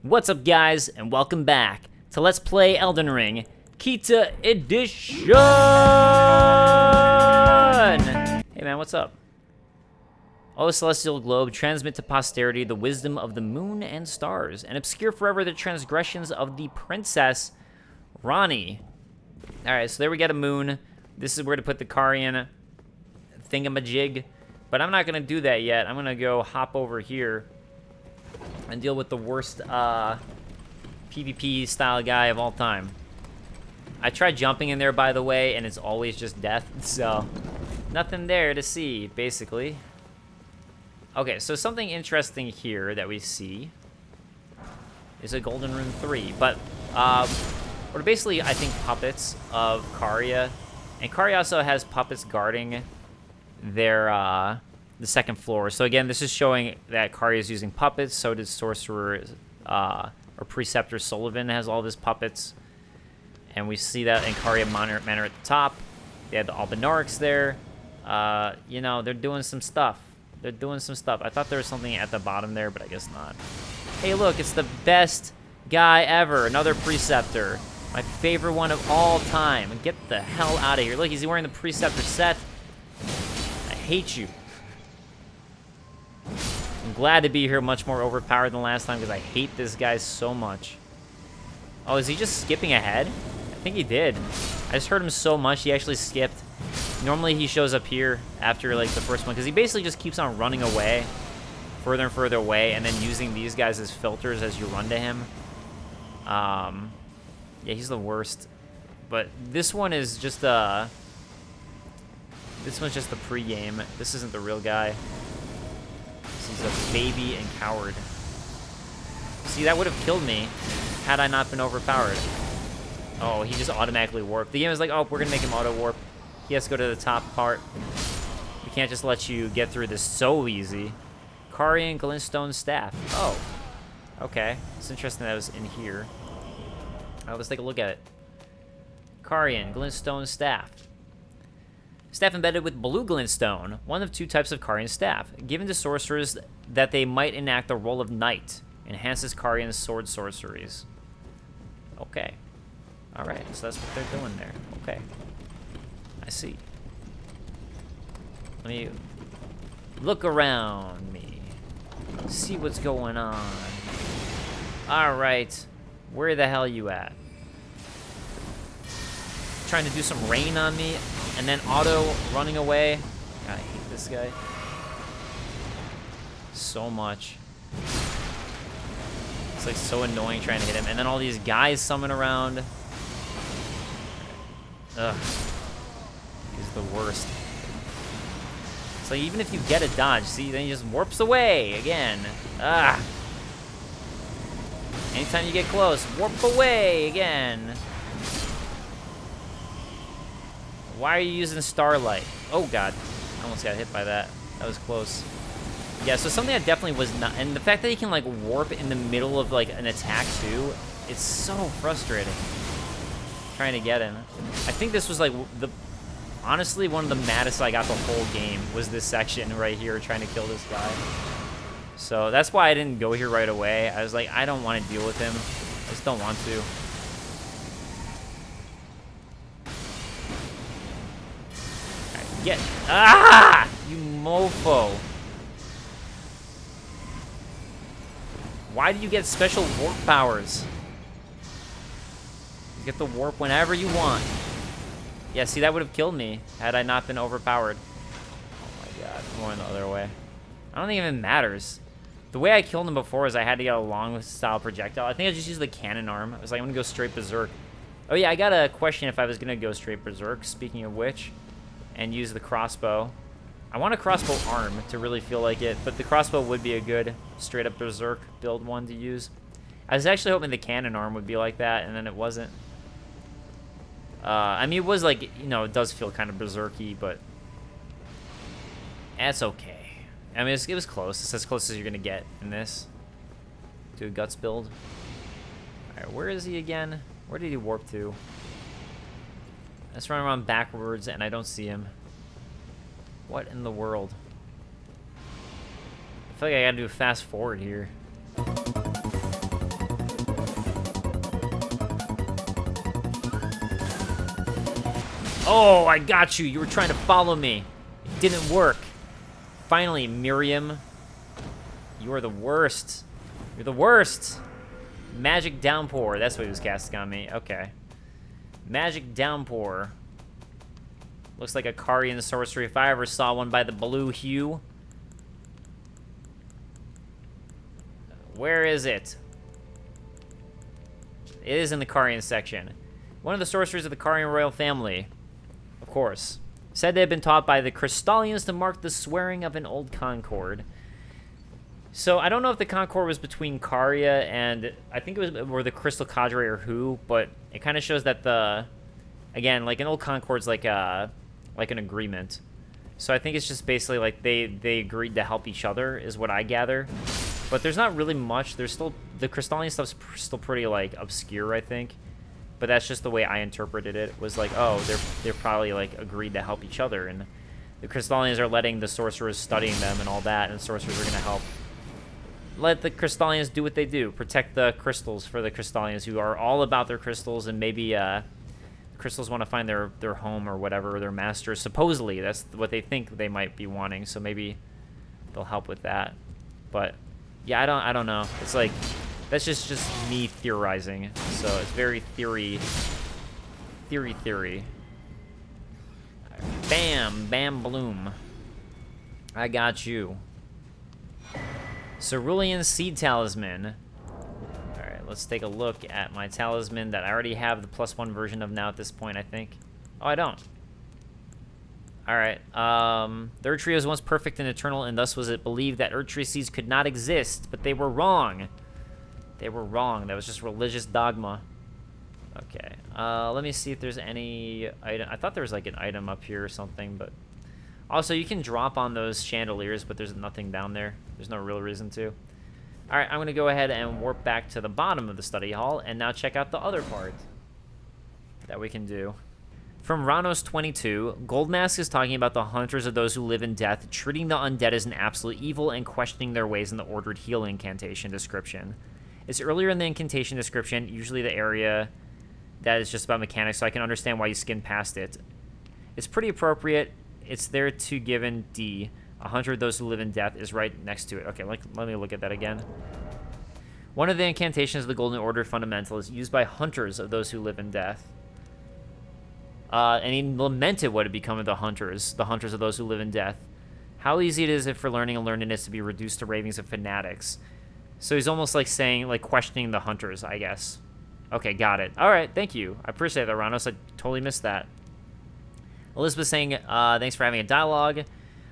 What's up, guys, and welcome back to Let's Play Elden Ring Kita Edition! Hey man, what's up? O celestial globe, transmit to posterity the wisdom of the moon and stars, and obscure forever the transgressions of the princess Rani. Alright, so there we get a moon. This is where to put the Carian thingamajig, but I'm not gonna do that yet. I'm gonna go hop over here and deal with the worst PvP style guy of all time. I tried jumping in there, by the way, and it's always just death, so nothing there to see, basically. Okay, so something interesting here that we see is a Golden Rune 3, but we're basically, I think, puppets of Caria, and Caria also has puppets guarding their the second floor. So again, this is showing that Caria is using puppets. So does Sorcerer or Preceptor Sullivan has all of his puppets, and we see that in Caria Manor at the top. They had the Albinorics there. You know, they're doing some stuff. They're doing some stuff. I thought there was something at the bottom there, but I guess not. Hey, look, it's the best guy ever. Another Preceptor. My favorite one of all time. Get the hell out of here. Look, he's wearing the Preceptor set. I hate you. I'm glad to be here, much more overpowered than last time, because I hate this guy so much. Oh, is he just skipping ahead? I think he did. I just heard him so much, he actually skipped. Normally he shows up here after, like, the first one, because he basically just keeps on running away, further and further away, and then using these guys as filters as you run to him. Yeah, he's the worst. But this one is just, this one's just the pre-game. This isn't the real guy. He's a baby and coward. See, that would have killed me had I not been overpowered. Oh, he just automatically warped. The game is like, oh, we're going to make him auto-warp. He has to go to the top part. We can't just let you get through this so easy. Carian Glintstone Staff. Oh, okay. It's interesting that it was in here. Let's take a look at it. Carian Glintstone Staff. Staff embedded with blue glintstone, one of two types of Carian staff, given to sorcerers that they might enact the role of knight, enhances Carian's sword sorceries. Okay. Alright, so that's what they're doing there. Okay. I see. Let me look around me. See what's going on. Alright. Where the hell you at? Trying to do some rain on me? And then auto running away. God, I hate this guy so much. It's like so annoying trying to hit him. And then all these guys summon around. Ugh. He's the worst. So even if you get a dodge, see, then he just warps away again. Ah. Anytime you get close, warp away again. Why are you using Starlight? Oh god, I almost got hit by that. That was close. Yeah, so something that definitely was not, and the fact that he can like warp in the middle of like an attack too, it's so frustrating. Trying to get him. I think this was like honestly one of the maddest I got the whole game was this section right here trying to kill this guy. So that's why I didn't go here right away. I was like, I don't want to deal with him. I just don't want to. Get you mofo. Why do you get special warp powers? You get the warp whenever you want. Yeah, see, that would have killed me had I not been overpowered. Oh my god, I'm going the other way. I don't think it even matters. The way I killed him before is I had to get a long style projectile. I think I just used the cannon arm. I was like, I'm gonna go straight berserk. Oh yeah, I got a question if I was gonna go straight berserk, speaking of which. And use the crossbow. I want a crossbow arm to really feel like it, but the crossbow would be a good straight up berserk build one to use. I was actually hoping the cannon arm would be like that, and then it wasn't. I mean, it was like, you know, it does feel kind of berserky, but that's okay. I mean, it was close. It's as close as you're gonna get in this. Do a guts build. All right, where is he again? Where did he warp to? Let's run around backwards, and I don't see him. What in the world? I feel like I gotta do a fast forward here. Oh, I got you. You were trying to follow me. It didn't work. Finally, Miriam. You are the worst. You're the worst. Magic Downpour. That's what he was casting on me. Okay. Magic Downpour. Looks like a Carian sorcery if I ever saw one by the blue hue. Where is it? It is in the Carian section. One of the sorcerers of the Carian royal family. Of course. Said they had been taught by the Crystallians to mark the swearing of an old Concord. So, I don't know if the Concord was between Caria and... I think it was... or the Crystal Cadre or who, but it kind of shows that the... Again, like, an old Concord's like an agreement. So, I think it's just basically, like, they agreed to help each other, is what I gather. But there's not really much. There's still... The Crystallian stuff's still pretty, like, obscure, I think. But that's just the way I interpreted it. Was like, oh, they're probably, like, agreed to help each other. And the Crystallians are letting the sorcerers studying them and all that. And the sorcerers are going to help... Let the Crystallians do what they do. Protect the crystals for the Crystallians who are all about their crystals, and maybe crystals want to find their home or whatever, their master. Supposedly, that's what they think they might be wanting, so maybe they'll help with that. But yeah, I don't know. It's like that's just me theorizing. So it's very theory. Bam, bam, bloom. I got you. Cerulean Seed Talisman. Alright, let's take a look at my talisman that I already have the +1 version of now at this point, I think. Oh, I don't. Alright, the Erdtree was once perfect and eternal, and thus was it believed that Erdtree seeds could not exist, but they were wrong. They were wrong. That was just religious dogma. Okay, let me see if there's any item. I thought there was like an item up here or something, but... Also, you can drop on those chandeliers, but there's nothing down there. There's no real reason to. All right, I'm going to go ahead and warp back to the bottom of the study hall and now check out the other part that we can do. From Ranos 22, Goldmask is talking about the hunters of those who live in death, treating the undead as an absolute evil and questioning their ways in the ordered heal incantation description. It's earlier in the incantation description, usually the area that is just about mechanics, so I can understand why you skin past it. It's pretty appropriate. It's there to given D. A hunter of those who live in death is right next to it. Okay, let me look at that again. One of the incantations of the Golden Order Fundamental is used by hunters of those who live in death. And he lamented what had become of the hunters of those who live in death. How easy it is for learning and learnedness to be reduced to ravings of fanatics. So he's almost like saying, like questioning the hunters, I guess. Okay, got it. All right, thank you. I appreciate that, Ranos. I totally missed that. Elizabeth saying, thanks for having a dialogue.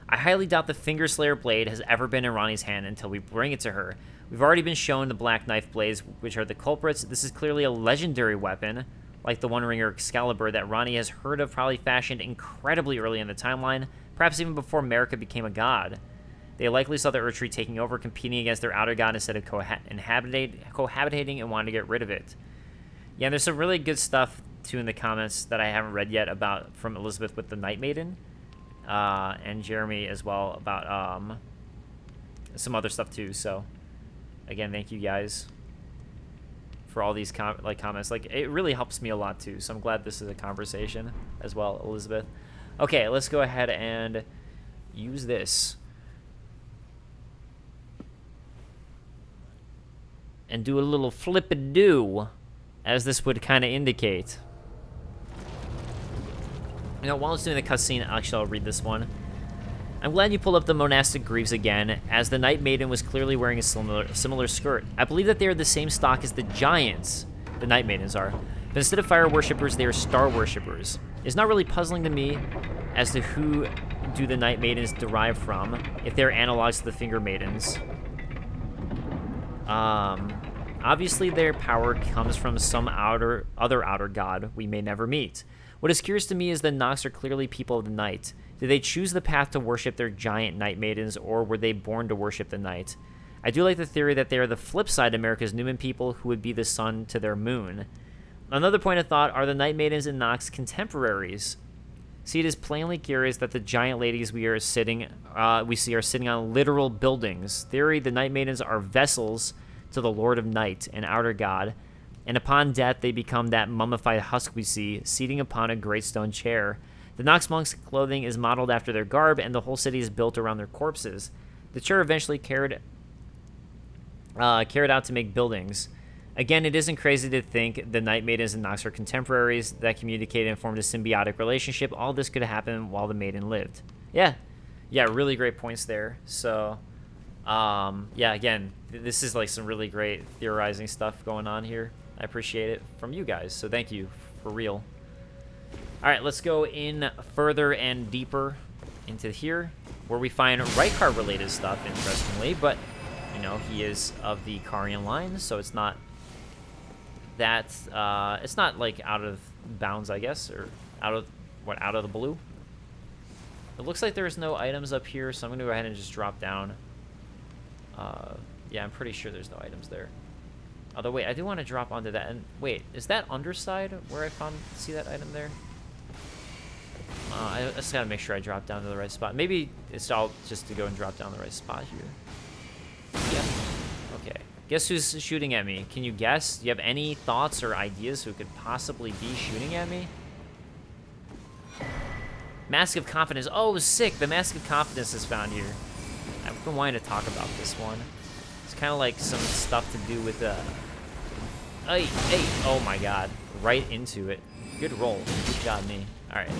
I highly doubt the Fingerslayer blade has ever been in Ronnie's hand until we bring it to her. We've already been shown the Black Knife blades, which are the culprits. This is clearly a legendary weapon, like the One Ringer Excalibur that Ronnie has heard of, probably fashioned incredibly early in the timeline, perhaps even before America became a god. They likely saw the Erdtree taking over, competing against their outer god instead of cohabitating and wanted to get rid of it. Yeah, and there's some really good stuff too in the comments that I haven't read yet about from Elizabeth with the Night Maiden, and Jeremy as well about some other stuff too. So again, thank you guys for all these comments. Like, it really helps me a lot too. So I'm glad this is a conversation as well, Elizabeth. Okay, let's go ahead and use this and do a little flip-a-doo, as this would kind of indicate. You know, while it's doing the cutscene, actually, I'll read this one. I'm glad you pulled up the monastic greaves again, as the Night Maiden was clearly wearing a similar skirt. I believe that they are the same stock as the giants, the Night Maidens are, but instead of fire worshippers, they are star worshippers. It's not really puzzling to me as to who do the Night Maidens derive from, if they're analogs to the Finger Maidens. Obviously their power comes from some other outer god we may never meet. What is curious to me is the Nox are clearly people of the night. Did they choose the path to worship their giant Night Maidens, or were they born to worship the night? I do like the theory that they are the flip side of America's Newman people, who would be the sun to their moon. Another point of thought, are the Night Maidens and Nox contemporaries? See, it is plainly curious that the giant ladies we see are sitting on literal buildings. Theory, the Night Maidens are vessels to the Lord of Night, an outer god, and upon death they become that mummified husk we see, seating upon a great stone chair. The Nox monks' clothing is modeled after their garb, and the whole city is built around their corpses. The chair eventually carried out to make buildings. Again, it isn't crazy to think the Night Maidens and Nox are contemporaries that communicated and formed a symbiotic relationship. All this could happen while the maiden lived. Yeah, really great points there. So, yeah, again, this is like some really great theorizing stuff going on here. I appreciate it from you guys, so thank you for real. All right, let's go in further and deeper into here, where we find Rykar-related stuff, interestingly, but, you know, he is of the Karian line, so it's not that, it's not, like, out of bounds, I guess, or out of the blue? It looks like there's no items up here, so I'm going to go ahead and just drop down. Yeah, I'm pretty sure there's no items there. Although, wait, I do want to drop onto that, and, wait, is that underside where I see that item there? I just gotta make sure I drop down to the right spot. Maybe it's all just to go and drop down the right spot here. Yep. Okay. Guess who's shooting at me? Can you guess? Do you have any thoughts or ideas who could possibly be shooting at me? Mask of Confidence. Oh, sick. The Mask of Confidence is found here. I've been wanting to talk about this one. It's kind of like some stuff to do with Hey, oh my god. Right into it. Good roll. Good job, me. Alright.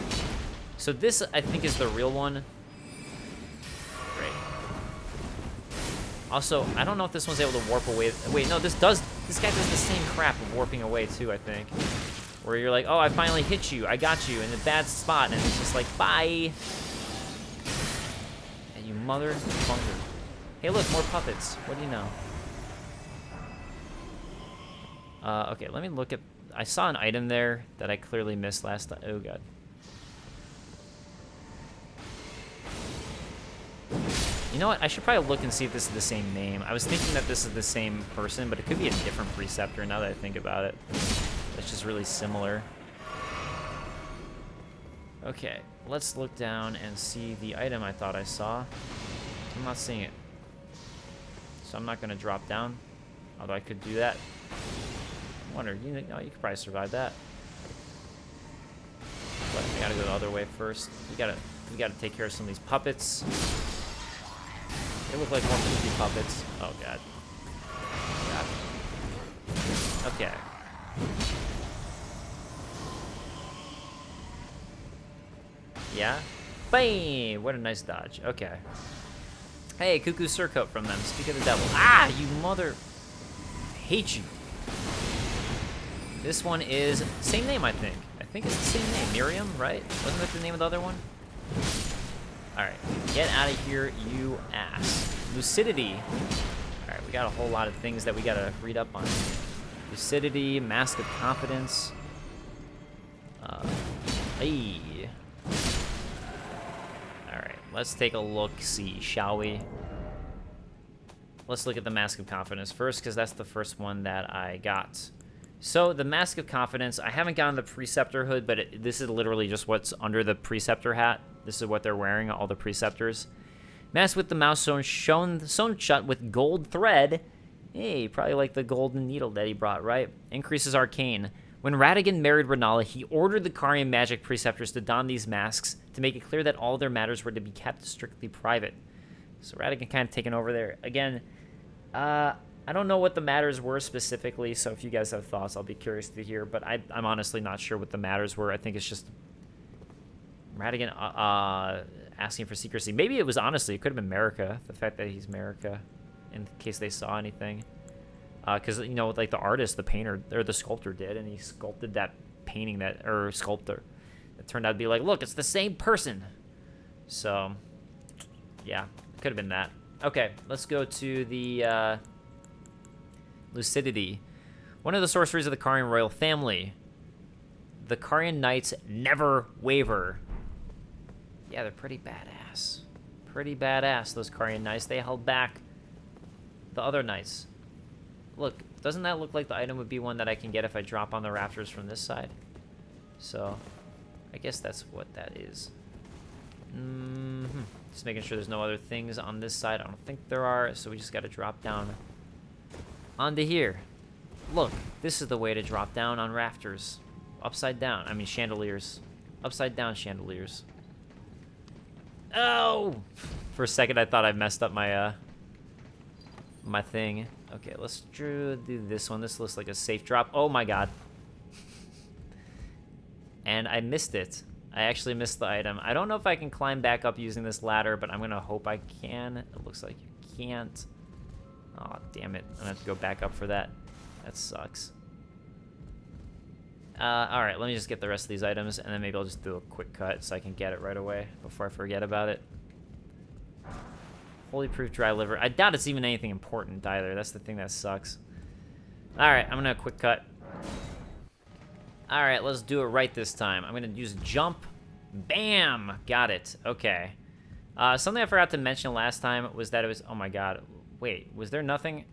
So this, I think, is the real one. Great. Also, I don't know if this one's able to warp away. Wait, no, this guy does the same crap of warping away, too, I think. Where you're like, oh, I finally hit you. I got you in a bad spot. And it's just like, bye. And you mother bunker. Hey, look, more puppets. What do you know? Okay, let me look at... I saw an item there that I clearly missed last time. Oh, God. You know what? I should probably look and see if this is the same name. I was thinking that this is the same person, but it could be a different preceptor now that I think about it. That's just really similar. Okay, let's look down and see the item I thought I saw. I'm not seeing it. So I'm not going to drop down, although I could do that. I wonder, you could probably survive that. But I gotta go the other way first. We gotta take care of some of these puppets. They look like more creepy puppets. Oh god. Okay. Yeah? Bam! What a nice dodge. Okay. Hey, Cuckoo Surcoat from them. Speak of the devil. Ah, you mother... I hate you. This one is... Same name, I think. I think it's the same name. Miriam, right? Wasn't that the name of the other one? Alright. Get out of here, you ass. Lucidity. Alright, we got a whole lot of things that we gotta read up on. Lucidity, Mask of Confidence. Hey. Alright, let's take a look-see, shall we? Let's look at the Mask of Confidence first, because that's the first one that I got. So, the Mask of Confidence, I haven't gotten the Preceptor hood, but this is literally just what's under the Preceptor hat. This is what they're wearing, all the Preceptors. Mask with the mouth sewn shut with gold thread. Hey, probably like the golden needle that he brought, right? Increases arcane. When Radigan married Renala, he ordered the Karian magic Preceptors to don these masks to make it clear that all their matters were to be kept strictly private. So Radigan kind of taking over there. Again, I don't know what the matters were specifically, so if you guys have thoughts, I'll be curious to hear. But I'm honestly not sure what the matters were. I think it's just Radigan asking for secrecy. Maybe it was, honestly, it could have been America. The fact that he's America, in case they saw anything. Because, you know, like the artist, the painter, or the sculptor did, and he sculpted that painting or sculptor. It turned out to be like, look, it's the same person. So, yeah, it could have been that. Okay, let's go to the... Lucidity. One of the sorceries of the Karian royal family. The Karian knights never waver. Yeah, they're pretty badass. Pretty badass, those Karian knights. They held back the other knights. Look, doesn't that look like the item would be one that I can get if I drop on the rafters from this side? So, I guess that's what that is. Just making sure there's no other things on this side. I don't think there are, so we just got to drop down onto here. Look, this is the way to drop down on rafters. Upside down. I mean, chandeliers. Upside down chandeliers. Oh! For a second, I thought I messed up my, my thing. Okay, let's do this one. This looks like a safe drop. Oh my god. And I missed it. I actually missed the item. I don't know if I can climb back up using this ladder, but I'm gonna hope I can. It looks like you can't. Oh, damn it. I'm gonna have to go back up for that. That sucks. Alright, let me just get the rest of these items, and then maybe I'll just do a quick cut so I can get it right away before I forget about it. Holy proof dry liver. I doubt it's even anything important either. That's the thing that sucks. Alright, I'm gonna quick cut. Alright, let's do it right this time. I'm gonna use jump. Bam! Got it. Okay. Something I forgot to mention last time was that it was... Oh my god. Wait, was there nothing?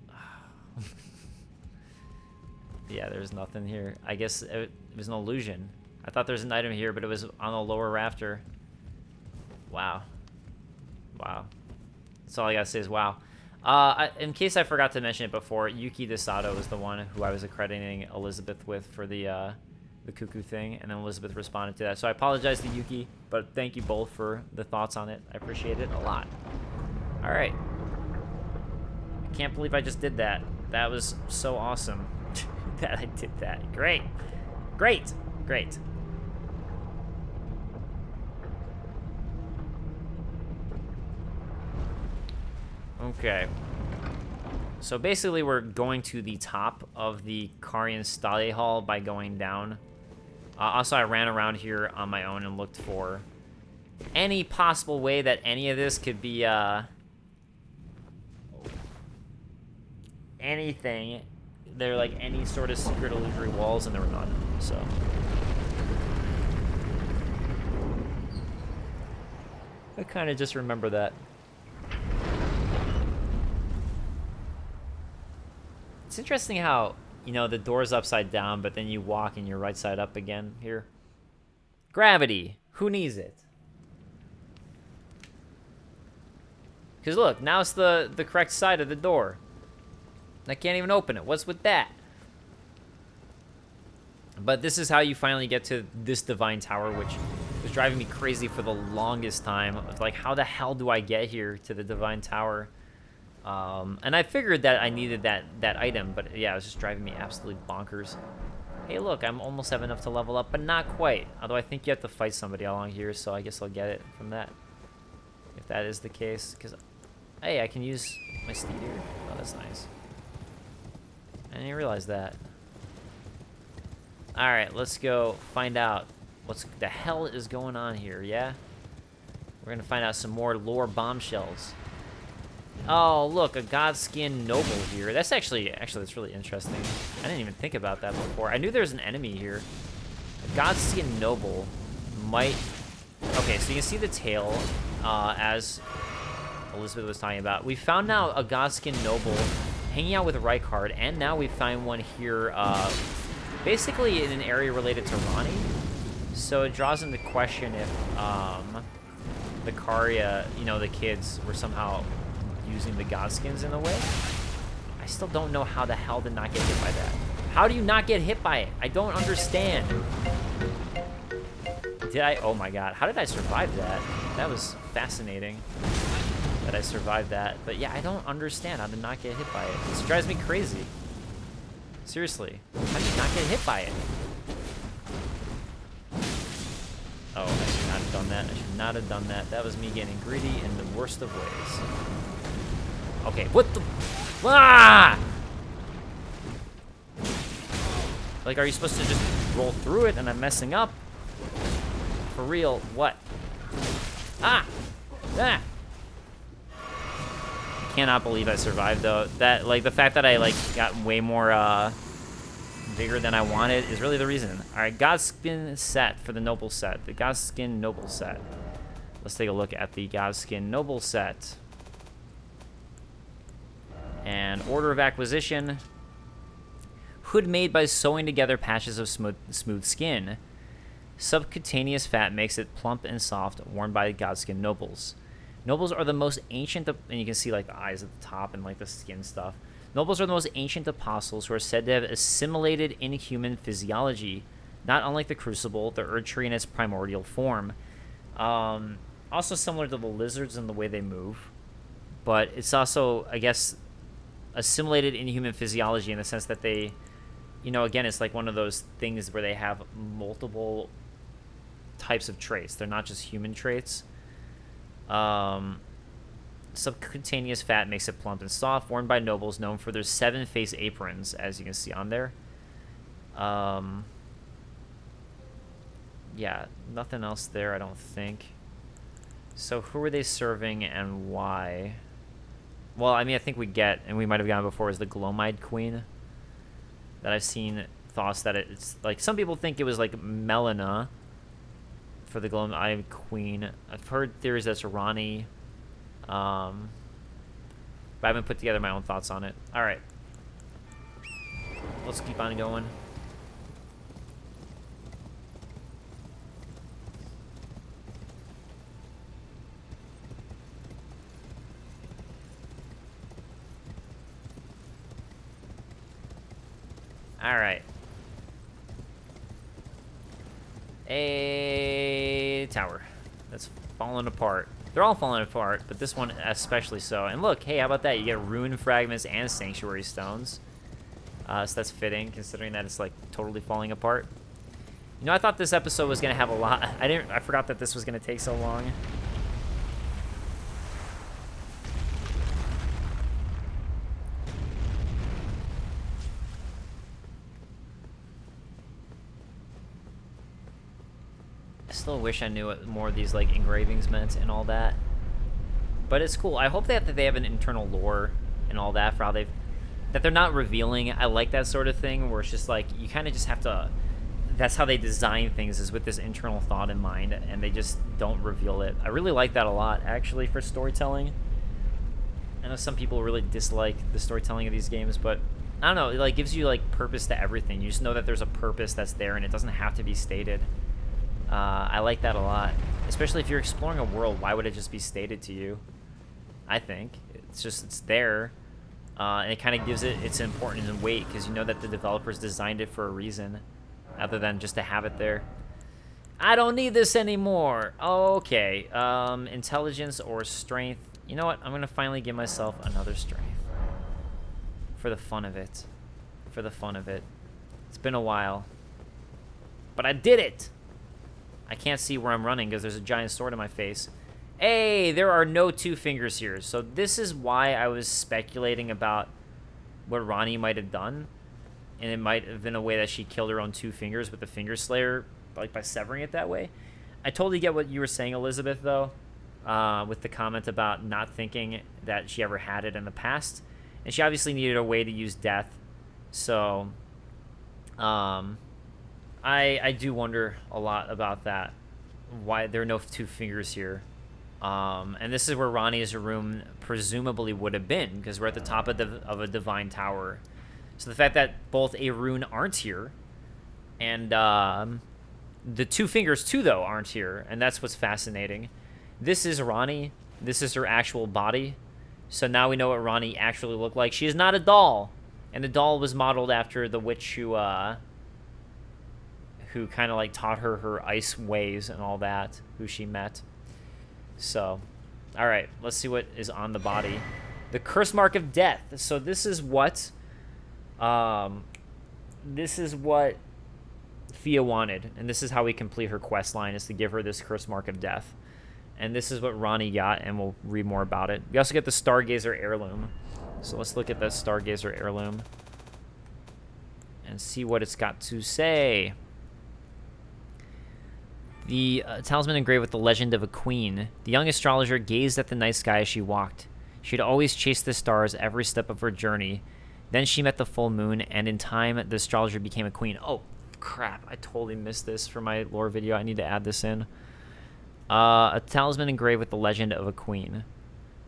Yeah, there's nothing here. I guess it was an illusion. I thought there was an item here, but it was on the lower rafter. Wow. Wow. That's all I gotta say is wow. In case I forgot to mention it before, Yuki Desato was the one who I was accrediting Elizabeth with for the cuckoo thing, and then Elizabeth responded to that. So I apologize to Yuki, but thank you both for the thoughts on it. I appreciate it a lot. All right. I can't believe I just did that. That was so awesome that I did that. Great. Great. Great. Okay. So basically we're going to the top of the Karian Stale Hall by going down. Also, I ran around here on my own and looked for any possible way that any of this could be, anything. There are, like, any sort of secret illusory walls, and there were none, so. I kind of just remember that. It's interesting how, you know, the door's upside down, but then you walk and you're right side up again here. Gravity. Who needs it? Because look, now it's the correct side of the door. I can't even open it. What's with that? But this is how you finally get to this divine tower, which was driving me crazy for the longest time. Like, how the hell do I get here to the divine tower? And I figured that I needed that item, but yeah, it was just driving me absolutely bonkers. Hey, look, I'm almost have enough to level up, but not quite. Although I think you have to fight somebody along here, so I guess I'll get it from that. If that is the case, because, hey, I can use my steed here. Oh, that's nice. I didn't realize that. All right, let's go find out what the hell is going on here, yeah? We're gonna find out some more lore bombshells. Oh, look, a Godskin Noble here. That's actually, that's really interesting. I didn't even think about that before. I knew there was an enemy here. A Godskin Noble might... Okay, so you can see the tail, as Elizabeth was talking about. We found now a Godskin Noble hanging out with Rykard, and now we find one here, basically in an area related to Ronnie. So it draws into question if, the Karya, you know, the kids were somehow using the Godskins in a way. I still don't know how the hell to not get hit by that. How do you not get hit by it? I don't understand. Did I? Oh my god. How did I survive that? That was fascinating that I survived that. But yeah, I don't understand how to not get hit by it. This drives me crazy. Seriously. How do you not get hit by it? Oh, I should not have done that. I should not have done that. That was me getting greedy in the worst of ways. Okay, what the... Ah! Like, are you supposed to just roll through it and I'm messing up? For real, what? Ah! Ah! I cannot believe I survived, though. That, like, the fact that I, like, got way more, bigger than I wanted is really the reason. Alright, Godskin set for the Noble set. The Godskin Noble set. Let's take a look at the Godskin Noble set. And order of acquisition. Hood made by sewing together patches of smooth skin. Subcutaneous fat makes it plump and soft, worn by Godskin Nobles. Nobles are the most ancient, and you can see like the eyes at the top and like the skin stuff. Nobles are the most ancient apostles who are said to have assimilated inhuman physiology, not unlike the Crucible, the Erdtree in its primordial form. Also similar to the lizards in the way they move, but it's also, I guess, assimilated inhuman physiology in the sense that they, again, it's like one of those things where they have multiple types of traits. They're not just human traits. Subcutaneous fat makes it plump and soft, worn by nobles known for their 7-face aprons, as you can see on there. Yeah, nothing else there, I don't think. So who are they serving and why? Well, I mean, I think we get, and we might have gotten before, is the Glomide Queen. That I've seen thoughts that it's like, some people think it was like Melina for the Glomide Queen. I've heard theories that's Rani. But I haven't put together my own thoughts on it. Alright. Let's keep on going. Alright. A tower that's falling apart. They're all falling apart, but this one especially so. And look, hey, how about that? You get ruin fragments and sanctuary stones. So that's fitting, considering that it's like totally falling apart. I thought this episode was gonna have a lot. I forgot that this was gonna take so long. I still wish I knew what more of these like engravings meant and all that. But it's cool. I hope that they have an internal lore and all that for how that they're not revealing. I like that sort of thing where it's just like you kind of just have to. That's how they design things, is with this internal thought in mind, and they just don't reveal it. I really like that a lot, actually, for storytelling. I know some people really dislike the storytelling of these games, but I don't know. It like gives you like purpose to everything. You just know that there's a purpose that's there, and it doesn't have to be stated. I like that a lot, especially if you're exploring a world. Why would it just be stated to you? I think it's there, and it kind of gives it its importance and weight because you know that the developers designed it for a reason, other than just to have it there. I don't need this anymore. Okay, intelligence or strength. You know what? I'm gonna finally give myself another strength for the fun of it. For the fun of it. It's been a while, but I did it. I can't see where I'm running because there's a giant sword in my face. Hey, there are no 2 fingers here. So this is why I was speculating about what Rani might have done. And it might have been a way that she killed her own 2 fingers with the Finger Slayer, like by severing it that way. I totally get what you were saying, Elizabeth, though, with the comment about not thinking that she ever had it in the past. And she obviously needed a way to use death. So, I do wonder a lot about that. Why there are no 2 fingers here. And this is where Rani's room presumably would have been, because we're at the top of a divine tower. So the fact that both a rune aren't here, and the 2 fingers too, though, aren't here, and that's what's fascinating. This is Rani. This is her actual body. So now we know what Rani actually looked like. She is not a doll, and the doll was modeled after the witch who kind of like taught her ice ways and all that, who she met. So, all right, let's see what is on the body. The curse mark of death. So this is what Fia wanted, and this is how we complete her quest line, is to give her this curse mark of death. And this is what Rani got, and we'll read more about it. We also get the Stargazer heirloom. So let's look at the Stargazer heirloom and see what it's got to say. The talisman engraved with the legend of a queen. The young astrologer gazed at the night sky as she walked. She had always chased the stars every step of her journey. Then she met the full moon, and in time, the astrologer became a queen. Oh, crap. I totally missed this for my lore video. I need to add this in. A talisman engraved with the legend of a queen.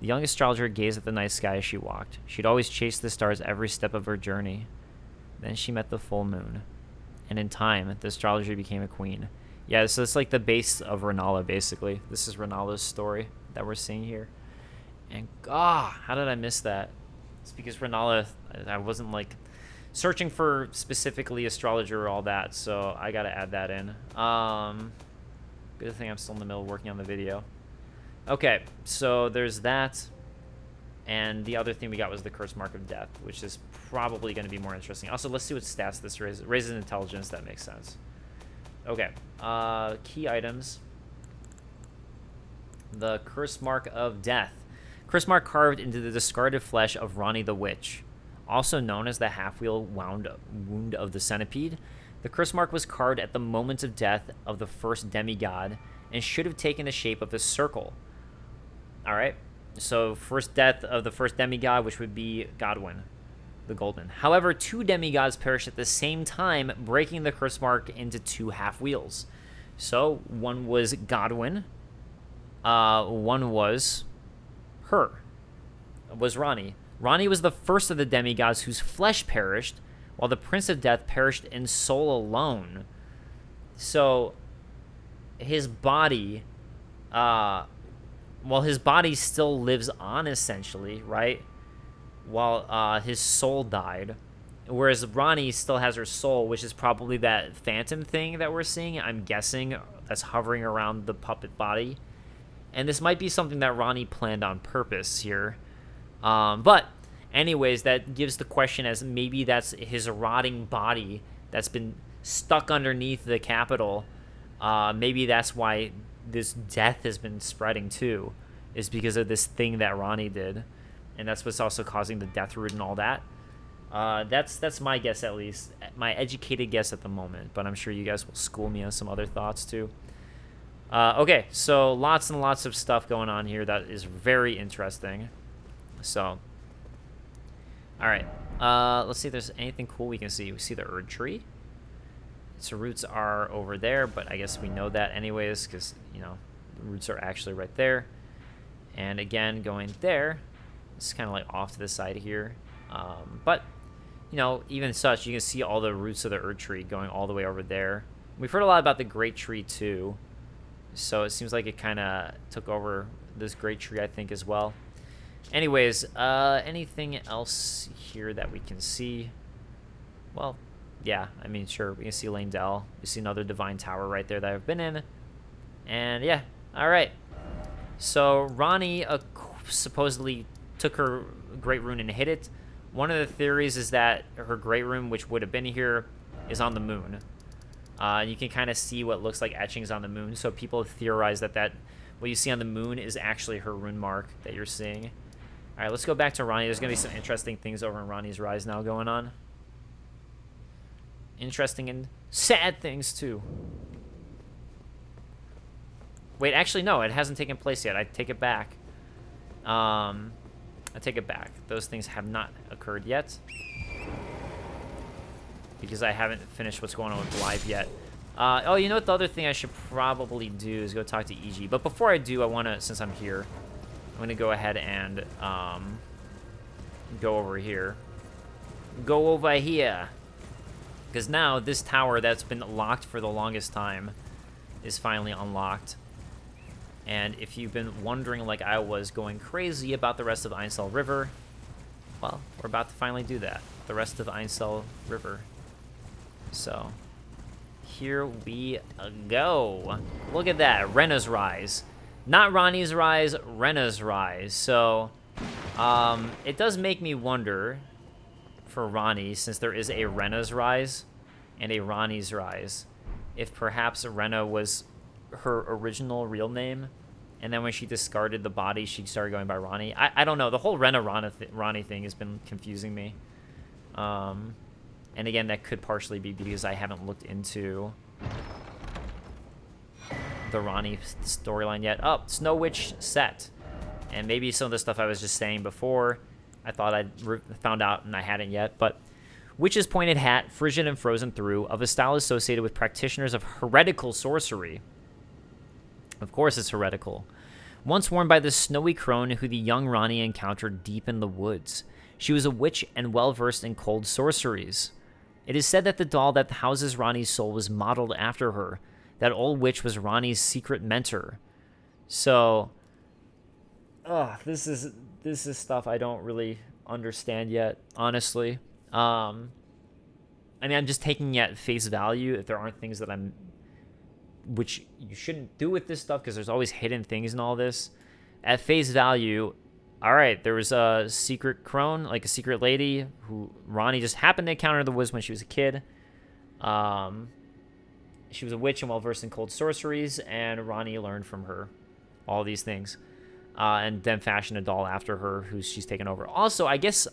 The young astrologer gazed at the night sky as she walked. She had always chased the stars every step of her journey. Then she met the full moon, and in time, the astrologer became a queen. Yeah, so it's like the base of Renala, basically. This is Renala's story that we're seeing here. And, how did I miss that? It's because Renala, I wasn't like searching for specifically astrologer or all that, so I gotta add that in. Good thing I'm still in the middle of working on the video. Okay, so there's that. And the other thing we got was the Curse Mark of Death, which is probably going to be more interesting. Also, let's see what stats this raises. Raises intelligence, that makes sense. Okay, key items. The Curse Mark of Death. Curse Mark carved into the discarded flesh of Rani the Witch, also known as the half-wheel wound of the centipede. The Curse Mark was carved at the moment of death of the first demigod and should have taken the shape of a circle. Alright, so first death of the first demigod, which would be Godwyn the Golden. However, 2 demigods perished at the same time, breaking the Curse Mark into 2 half-wheels. So, one was Godwyn, one was Rani. Rani was the first of the demigods whose flesh perished, while the Prince of Death perished in soul alone. So, his body, his body still lives on, essentially, right? While his soul died. Whereas Rani still has her soul, which is probably that phantom thing that we're seeing, I'm guessing, that's hovering around the puppet body. And this might be something that Rani planned on purpose here. But anyways, that gives the question as maybe that's his rotting body that's been stuck underneath the capital. Maybe that's why this death has been spreading too, is because of this thing that Rani did. And that's what's also causing the death root and all that. That's my guess, at least. My educated guess at the moment. But I'm sure you guys will school me on some other thoughts too. Okay, so lots and lots of stuff going on here that is very interesting. So, alright. Let's see if there's anything cool we can see. We see the Erd Tree. Its roots are over there, but I guess we know that anyways, because, you know, the roots are actually right there. And again, going there, it's kind of like off to the side here. But, you know, even such, you can see all the roots of the Erd Tree going all the way over there. We've heard a lot about the Great Tree, too. So it seems like it kind of took over this Great Tree, I think, as well. Anyways, anything else here that we can see? Well, yeah, I mean, sure, we can see Lane Dell. We see another Divine Tower right there that I've been in. And, yeah, all right. So Rani supposedly took her Great Rune and hid it. One of the theories is that her Great Rune, which would have been here, is on the moon. You can kind of see what looks like etchings on the moon. So people have theorized that what you see on the moon is actually her rune mark that you're seeing. All right, let's go back to Rani. There's going to be some interesting things over in Rani's Rise now going on. Interesting and sad things, too. Wait, actually, no. It hasn't taken place yet. I take it back. I take it back. Those things have not occurred yet. Because I haven't finished what's going on with Blythe yet. Oh, you know what? The other thing I should probably do is go talk to EG. But before I do, I want to, since I'm here, I'm going to go ahead and go over here. Go over here. Because now this tower that's been locked for the longest time is finally unlocked. And if you've been wondering, like I was, going crazy about the rest of Ainsel River, well, we're about to finally do that. The rest of Ainsel River. So, here we go. Look at that, Renna's Rise. Not Rani's Rise, Renna's Rise. So, it does make me wonder for Rani, since there is a Renna's Rise and a Rani's Rise, if perhaps Renna was her original real name, and then when she discarded the body, she started going by Rani. I don't know. The whole Rani thing has been confusing me. And again, that could partially be because I haven't looked into the Rani storyline yet. Oh, Snow Witch set. And maybe some of the stuff I was just saying before, I thought I'd found out and I hadn't yet. But Witch's Pointed Hat, Frigid and Frozen Through, of a style associated with practitioners of heretical sorcery. Of course it's heretical. Once worn by the snowy crone who the young Rani encountered deep in the woods. She was a witch and well-versed in cold sorceries. It is said that the doll that houses Rani's soul was modeled after her. That old witch was Rani's secret mentor. So, this is stuff I don't really understand yet, honestly. I mean, I'm just taking it at face value if there aren't things that which you shouldn't do with this stuff because there's always hidden things in all this. At face value, all right, there was a secret crone, like a secret lady who Ronnie just happened to encounter in the woods when she was a kid. She was a witch and well-versed in cold sorceries, and Ronnie learned from her all these things. And then fashioned a doll after her who she's taken over. Also, I guess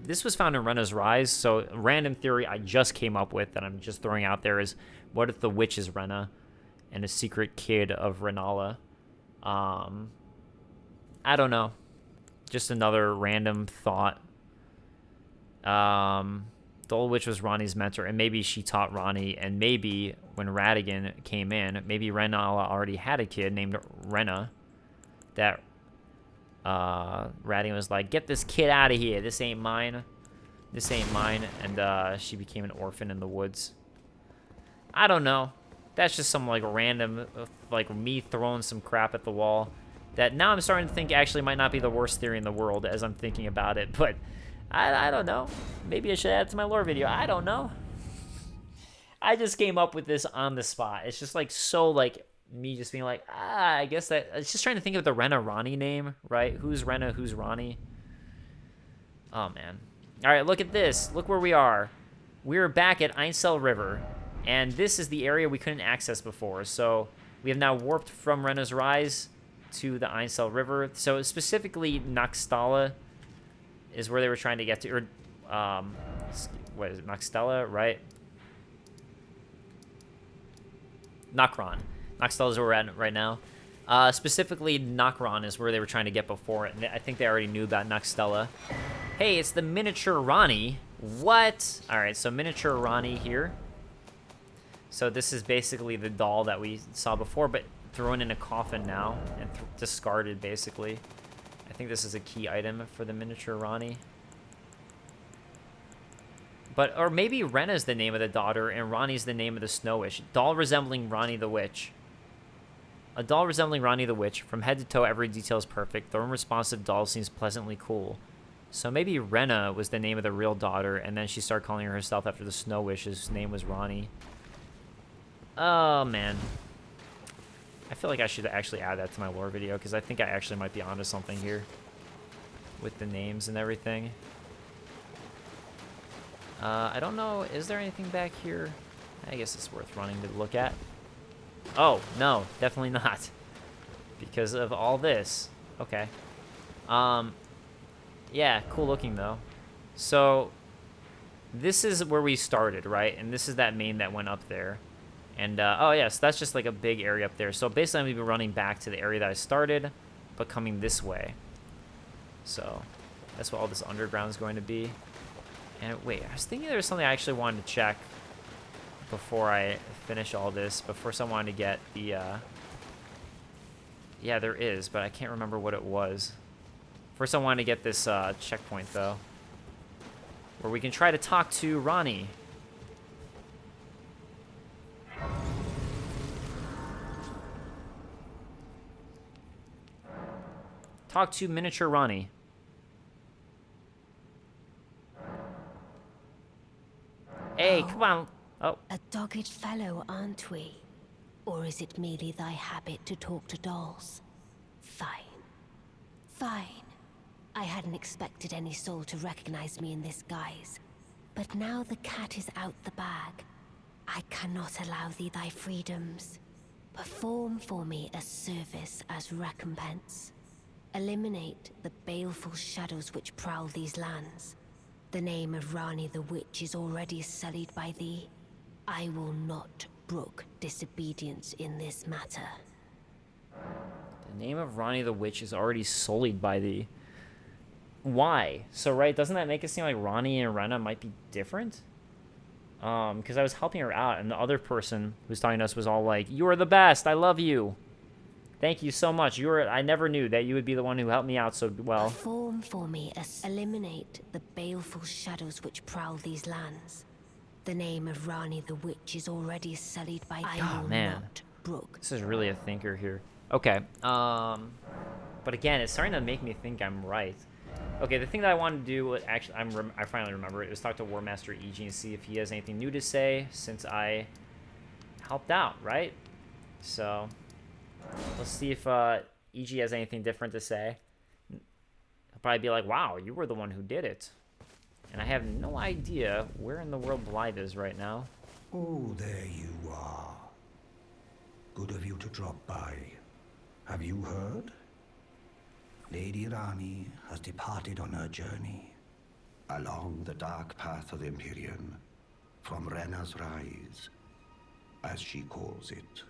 this was found in Rena's Rise, so a random theory I just came up with that I'm just throwing out there is, what if the witch is Rena and a secret kid of Renala? I don't know. Just another random thought. The old witch was Ronnie's mentor, and maybe she taught Ronnie, and maybe when Radigan came in, maybe Renala already had a kid named Rena that Radigan was like, get this kid out of here. This ain't mine. This ain't mine. And she became an orphan in the woods. I don't know. That's just some like random, like me throwing some crap at the wall that now I'm starting to think actually might not be the worst theory in the world as I'm thinking about it. But I don't know. Maybe I should add it to my lore video. I don't know. I just came up with this on the spot. It's just like so like me just being like, I guess that it's just trying to think of the Rena Ronnie name, right? Who's Rena? Who's Ronnie? Oh man. All right, look at this. Look where we are. We're back at Einsel River, and this is the area we couldn't access before. So we have now warped from Rena's Rise to the Einsel River. So specifically, Nokstella is where they were trying to get to, or what is it, Nokstella, right? Nokron. Nokstella is where we're at right now. Specifically, Nokron is where they were trying to get before it, and I think they already knew about Nokstella. Hey, it's the miniature Ronnie. What? All right, so miniature Ronnie here. So this is basically the doll that we saw before, but thrown in a coffin now and discarded, basically. I think this is a key item for the miniature Ronnie. But, or maybe Rena's the name of the daughter and Ronnie's the name of the Snow Witch. Doll resembling Ronnie the Witch. A doll resembling Ronnie the Witch. From head to toe, every detail is perfect. The unresponsive doll seems pleasantly cool. So maybe Rena was the name of the real daughter, and then she started calling herself after the Snow Witch, whose name was Ronnie. Oh, man. I feel like I should actually add that to my lore video, because I think I actually might be onto something here with the names and everything. I don't know. Is there anything back here? I guess it's worth running to look at. Oh, no. Definitely not. Because of all this. Okay. Yeah, cool looking, though. So, this is where we started, right? And this is that main that went up there. And, oh, yes, yeah, so that's just like a big area up there. So, basically, I'm going to be running back to the area that I started, but coming this way. So, that's what all this underground is going to be. And, wait, I was thinking there was something I actually wanted to check before I finish all this, before someone wanted to get the, yeah, there is, but I can't remember what it was. First, I wanted to get this, checkpoint, though, where we can try to talk to Ronnie. Talk to miniature Ronnie. Hey, come on. Oh. A dogged fellow, aren't we? Or is it merely thy habit to talk to dolls? Fine. Fine. I hadn't expected any soul to recognize me in this guise. But now the cat is out the bag. I cannot allow thee thy freedoms. Perform for me a service as recompense. Eliminate the baleful shadows which prowl these lands. The name of Rani the Witch is already sullied by thee. I will not brook disobedience in this matter. The name of Ronnie the Witch is already sullied by thee. Why? So, right, doesn't that make it seem like Ronnie and Rena might be different? Because I was helping her out, and the other person who was talking to us was all like, "You are the best, I love you. Thank you so much. I never knew that you would be the one who helped me out so well." Perform for me eliminate the baleful shadows which prowl these lands. The name of Rani the Witch is already sullied by Oh, man. Brook. This is really a thinker here. Okay. But again, it's starting to make me think I'm right. Okay, the thing that I wanted to do, actually, I finally remember it, was talk to War Master EG and see if he has anything new to say since I helped out, right? So, let's see if EG has anything different to say. He'll probably be like, wow, you were the one who did it. And I have no idea where in the world Blythe is right now. Oh, there you are. Good of you to drop by. Have you heard? Lady Rani has departed on her journey along the dark path of the Empyrean, from Rena's Rise, as she calls it.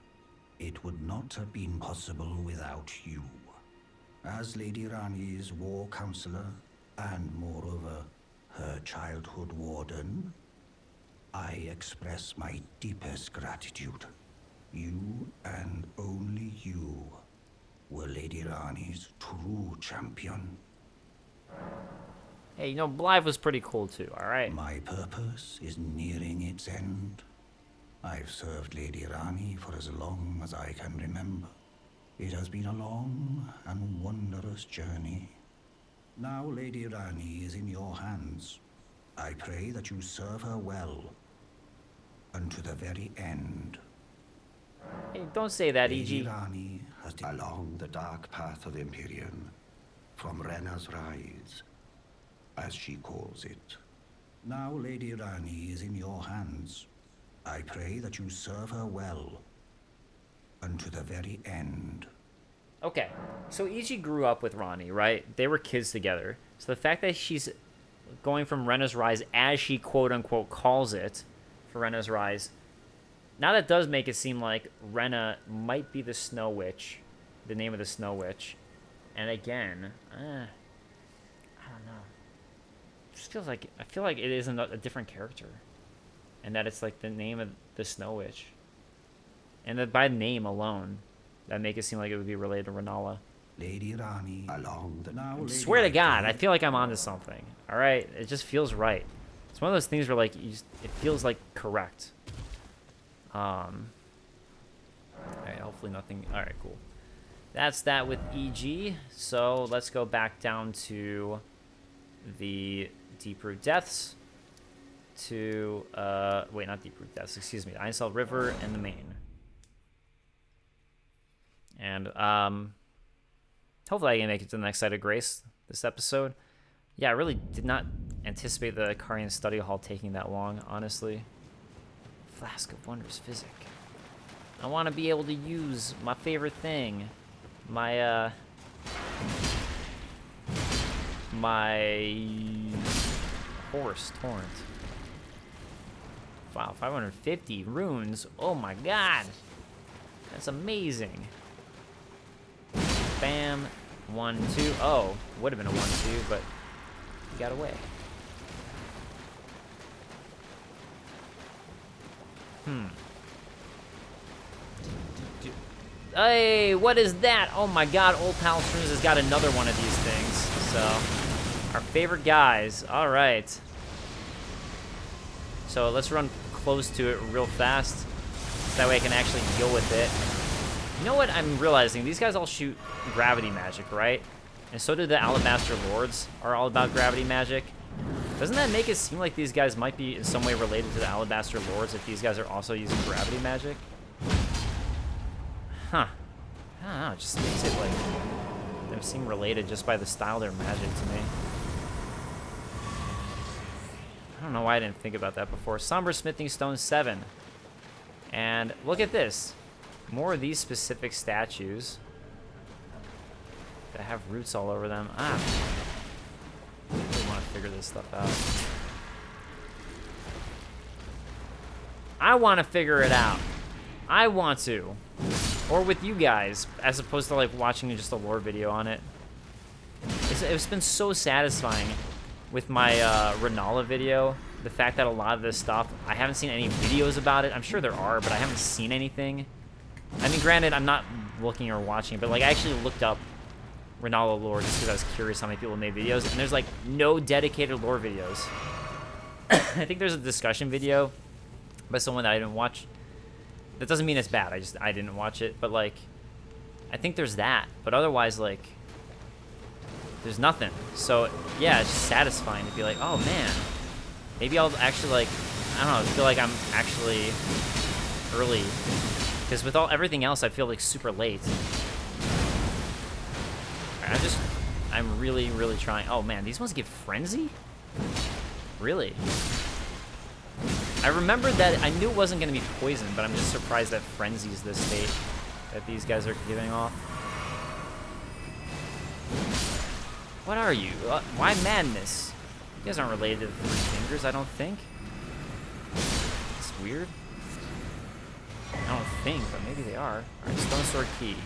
It would not have been possible without you. As Lady Rani's war counselor, and moreover, her childhood warden, I express my deepest gratitude. You, and only you, were Lady Rani's true champion. Hey, you know, Blythe was pretty cool too, alright? My purpose is nearing its end. I've served Lady Rani for as long as I can remember. It has been a long and wondrous journey. Now Lady Rani is in your hands. I pray that you serve her well, unto the very end. Hey, don't say that, Lady EG. Rani has along the dark path of the Empyrean, from Rena's Rise, as she calls it. Now Lady Rani is in your hands. I pray that you serve her well, unto the very end. Okay, so EG grew up with Rani, right? They were kids together. So the fact that she's going from Rena's Rise, as she quote-unquote calls it, for Rena's Rise, now that does make it seem like Rena might be the Snow Witch, the name of the Snow Witch. And again, I don't know. It just feels like, I feel like it is a different character. And that it's like the name of the Snow Witch. And that by name alone, that make it seem like it would be related to Renala. Lady Rani along the now. I swear to God, I feel like I'm onto something. All right, it just feels right. It's one of those things where like it feels like correct. All right, hopefully nothing. All right, cool. That's that with EG. So let's go back down to the Deep Root Deaths. To wait, not Deep Root Deaths. Excuse me, Ainsel River and the main. And hopefully I can make it to the next site of Grace this episode. Yeah, I really did not anticipate the Carian Study Hall taking that long, honestly. Flask of Wondrous Physic. I want to be able to use my favorite thing. My, my Horse Torrent. Wow, 550 runes. Oh my god. That's amazing. Bam. 1, 2. Oh, would have been a 1, 2, but he got away. Hey, what is that? Oh my god, Old Pal Shrooms has got another one of these things. So, our favorite guys. Alright. So let's run close to it real fast. So that way I can actually deal with it. You know what I'm realizing? These guys all shoot gravity magic, right? And so do the Alabaster Lords are all about gravity magic. Doesn't that make it seem like these guys might be in some way related to the Alabaster Lords if these guys are also using gravity magic? Huh. I don't know, it just makes it like them seem related just by the style of their magic to me. I don't know why I didn't think about that before. Somber Smithing Stone 7. And look at this. More of these specific statues that have roots all over them. I really want to figure this stuff out. I want to figure it out. I want to. Or with you guys, as opposed to like watching just a lore video on it. It's been so satisfying with my Renala video. The fact that a lot of this stuff, I haven't seen any videos about it. I'm sure there are, but I haven't seen anything. I mean, granted, I'm not looking or watching, but like I actually looked up Renala lore just because I was curious how many people made videos, and there's like no dedicated lore videos. I think there's a discussion video by someone that I didn't watch. That doesn't mean it's bad. I didn't watch it, but like I think there's that. But otherwise, like there's nothing. So, yeah, it's just satisfying to be like, oh, man. Maybe I'll actually, like, I don't know, feel like I'm actually early. Because with everything else, I feel like super late. All right, I'm really, really trying. Oh, man, these ones give Frenzy? Really? I remembered that I knew it wasn't going to be poison, but I'm just surprised that Frenzy's the state that these guys are giving off. What are you? Why madness? You guys aren't related to the Three Fingers, I don't think. It's weird. I don't think, but maybe they are. Alright, Stone Sword Key.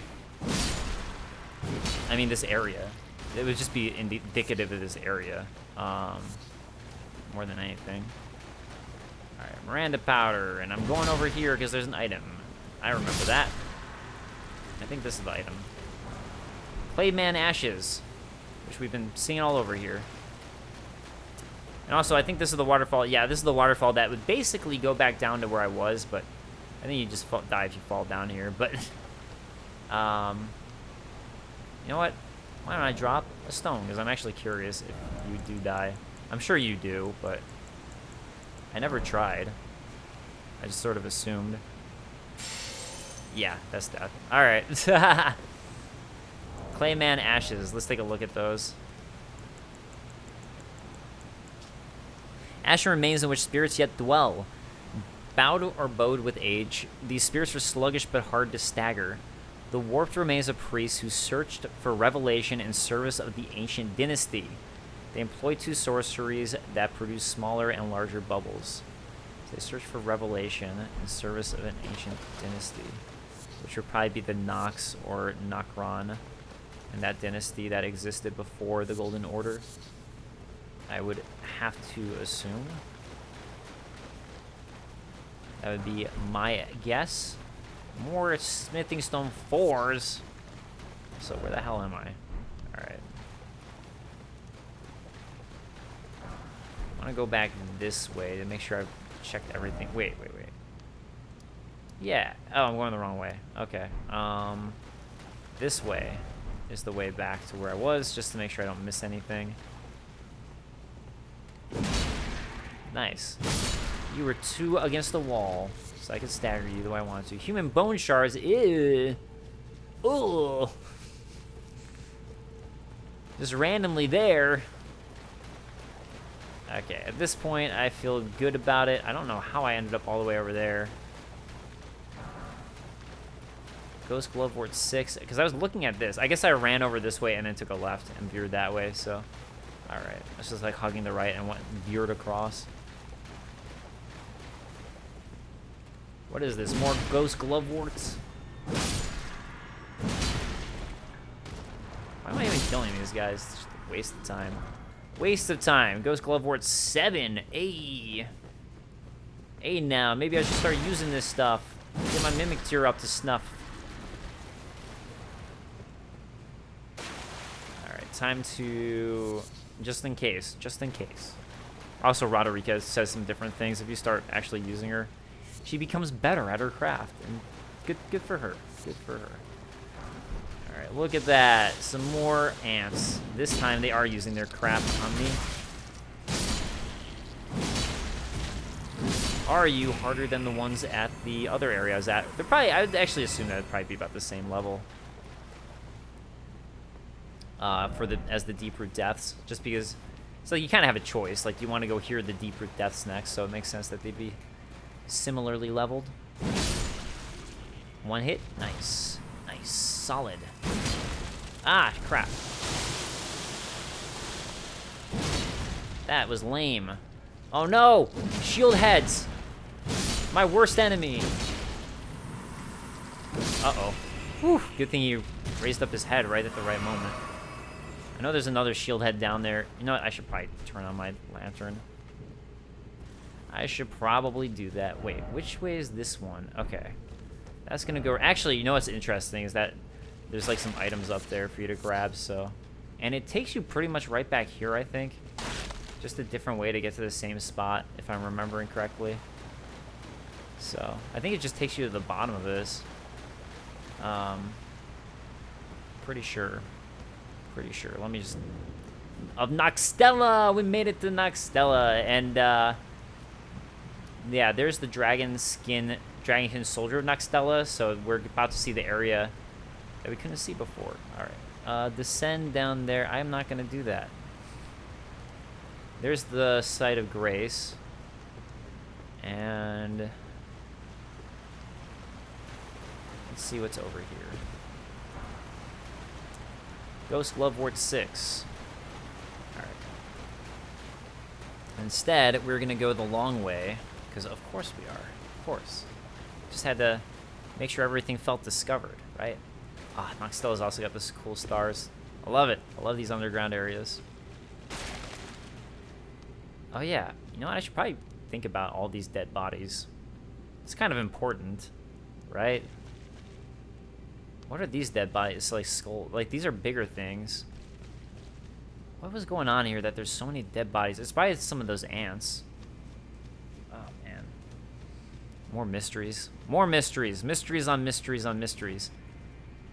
I mean, this area. It would just be indicative of this area. More than anything. Alright, Miranda Powder, and I'm going over here because there's an item. I remember that. I think this is the item. Clayman Ashes, which we've been seeing all over here. And also, I think this is the waterfall. Yeah, this is the waterfall that would basically go back down to where I was, but I think you just die if you fall down here. But, you know what? Why don't I drop a stone? Because I'm actually curious if you do die. I'm sure you do, but I never tried. I just sort of assumed. Yeah, that's death. All right. Clayman Ashes. Let's take a look at those. Ashen remains in which spirits yet dwell. Bowed or bowed with age, these spirits are sluggish but hard to stagger. The warped remains of priests who searched for revelation in service of the ancient dynasty. They employ two sorceries that produce smaller and larger bubbles. So they search for revelation in service of an ancient dynasty, which would probably be the Nox or Nokron, and that dynasty that existed before the Golden Order. I would have to assume. That would be my guess. More smithing stone 4s. So where the hell am I? Alright. I want to go back this way to make sure I've checked everything. Wait. Yeah. Oh, I'm going the wrong way. Okay. This way is the way back to where I was, just to make sure I don't miss anything. Nice. You were 2 against the wall, so I could stagger you the way I wanted to. Human bone shards. Ew. Ugh. Just randomly there. Okay, at this point, I feel good about it. I don't know how I ended up all the way over there. Ghost Glove Ward 6, because I was looking at this. I guess I ran over this way and then took a left and veered that way, so. Alright, it's just like hugging the right and veered across. What is this? More Ghost Glove Warts? Why am I even killing these guys? It's just a waste of time. Waste of time. Ghost Glove Wart 7. Hey now. Maybe I should start using this stuff. Get my Mimic Tier up to snuff. Alright, time to... Just in case. Also, Roderica says some different things if you start actually using her. She becomes better at her craft. And good for her. Alright, look at that. Some more ants. This time they are using their crap on me. Are you harder than the ones at the other area I was at? They're probably, I would actually assume that it'd probably be about the same level. As the Deep Root Deaths, just because so you kind of have a choice. Like, you want to go here the Deep Root Deaths next, so it makes sense that they'd be similarly leveled. 1 hit, nice, solid. Ah, crap. That was lame. Oh no, shield heads, my worst enemy. Uh-oh. Whew. Good thing he raised up his head right at the right moment. I know there's another shield head down there. You know what? I should probably turn on my lantern. I should probably do that. Wait, which way is this one? Okay. That's gonna go... Actually, you know what's interesting is that there's like some items up there for you to grab, so... And it takes you pretty much right back here, I think. Just a different way to get to the same spot, if I'm remembering correctly. So, I think it just takes you to the bottom of this. Pretty sure. Pretty sure. Let me just... Of Nokstella! We made it to Nokstella. And, yeah, there's the dragonkin soldier of Nokstella. So we're about to see the area that we couldn't see before. Alright. Descend down there. I'm not going to do that. There's the site of grace. And... let's see what's over here. Ghost Lovewort 6. Alright. Instead, we're going to go the long way. Because of course we are. Of course. Just had to make sure everything felt discovered, right? Ah, Nokstella's also got this cool stars. I love it. I love these underground areas. Oh yeah. You know what? I should probably think about all these dead bodies. It's kind of important, right? What are these dead bodies? Like skull, like these are bigger things. What was going on here that there's so many dead bodies? It's probably some of those ants. Oh man. More mysteries. More mysteries. Mysteries on mysteries on mysteries.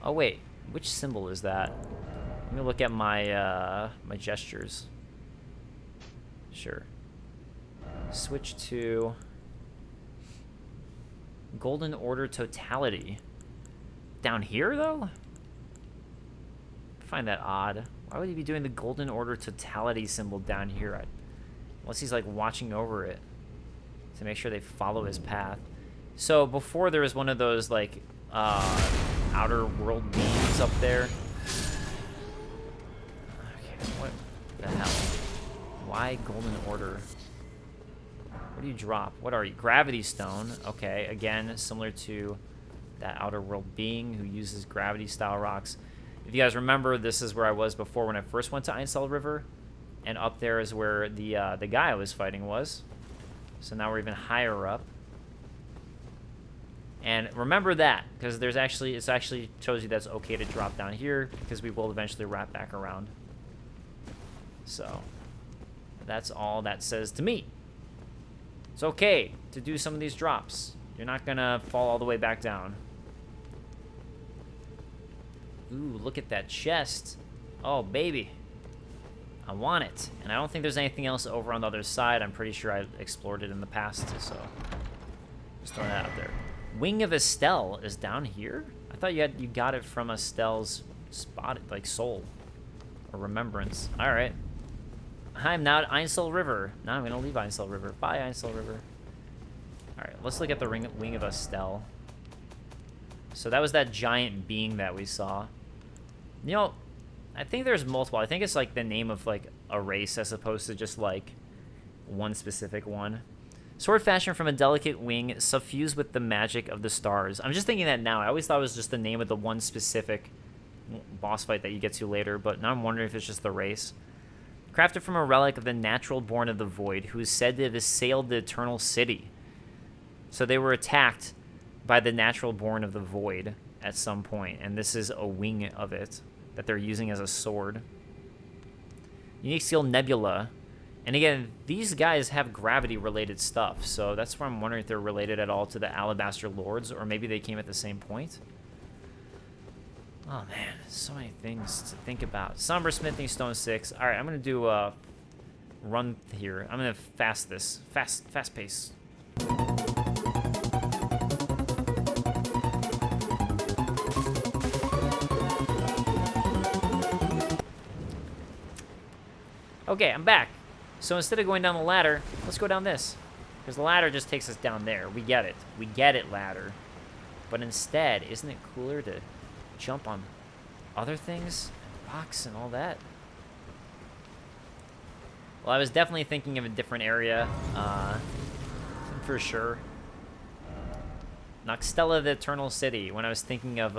Oh wait, which symbol is that? Let me look at my my gestures. Sure. Switch to Golden Order Totality. Down here, though? I find that odd. Why would he be doing the Golden Order Totality symbol down here? Unless he's, like, watching over it to make sure they follow his path. So, before there was one of those, like, outer world beings up there. Okay, what the hell? Why Golden Order? What do you drop? What are you? Gravity Stone. Okay, again, similar to that outer world being who uses gravity-style rocks. If you guys remember, this is where I was before when I first went to Ainsel River. And up there is where the guy I was fighting was. So now we're even higher up. And remember that, because there's actually, it's actually shows you that's okay to drop down here, because we will eventually wrap back around. So, that's all that says to me. It's okay to do some of these drops. You're not gonna fall all the way back down. Ooh, look at that chest. Oh, baby. I want it. And I don't think there's anything else over on the other side. I'm pretty sure I explored it in the past, so just throwing that out there. Wing of Estelle is down here? I thought you got it from Estelle's spot, like soul or remembrance. All right. I'm now at Ainsel River. Now I'm gonna leave Ainsel River. Bye, Ainsel River. All right, let's look at the Wing of Estelle. So that was that giant being that we saw. You know, I think there's multiple. I think it's like the name of like a race as opposed to just like one specific one. Sword fashioned from a delicate wing, suffused with the magic of the stars. I'm just thinking that now. I always thought it was just the name of the one specific boss fight that you get to later, but now I'm wondering if it's just the race. Crafted from a relic of the natural born of the void, who is said to have assailed the eternal city. So they were attacked by the natural born of the void at some point, and this is a wing of it that they're using as a sword. Unique skill Nebula. And again, these guys have gravity-related stuff, so that's where I'm wondering if they're related at all to the Alabaster Lords, or maybe they came at the same point. Oh man, so many things to think about. Somber Smithing Stone 6. Alright, I'm gonna do a run here. I'm gonna fast this. Fast pace. Okay, I'm back. So instead of going down the ladder, let's go down this. Because the ladder just takes us down there. We get it. We get it, ladder. But instead, isn't it cooler to jump on other things? Rocks and all that? Well, I was definitely thinking of a different area. For sure. Nokstella, the Eternal City. When I was thinking of,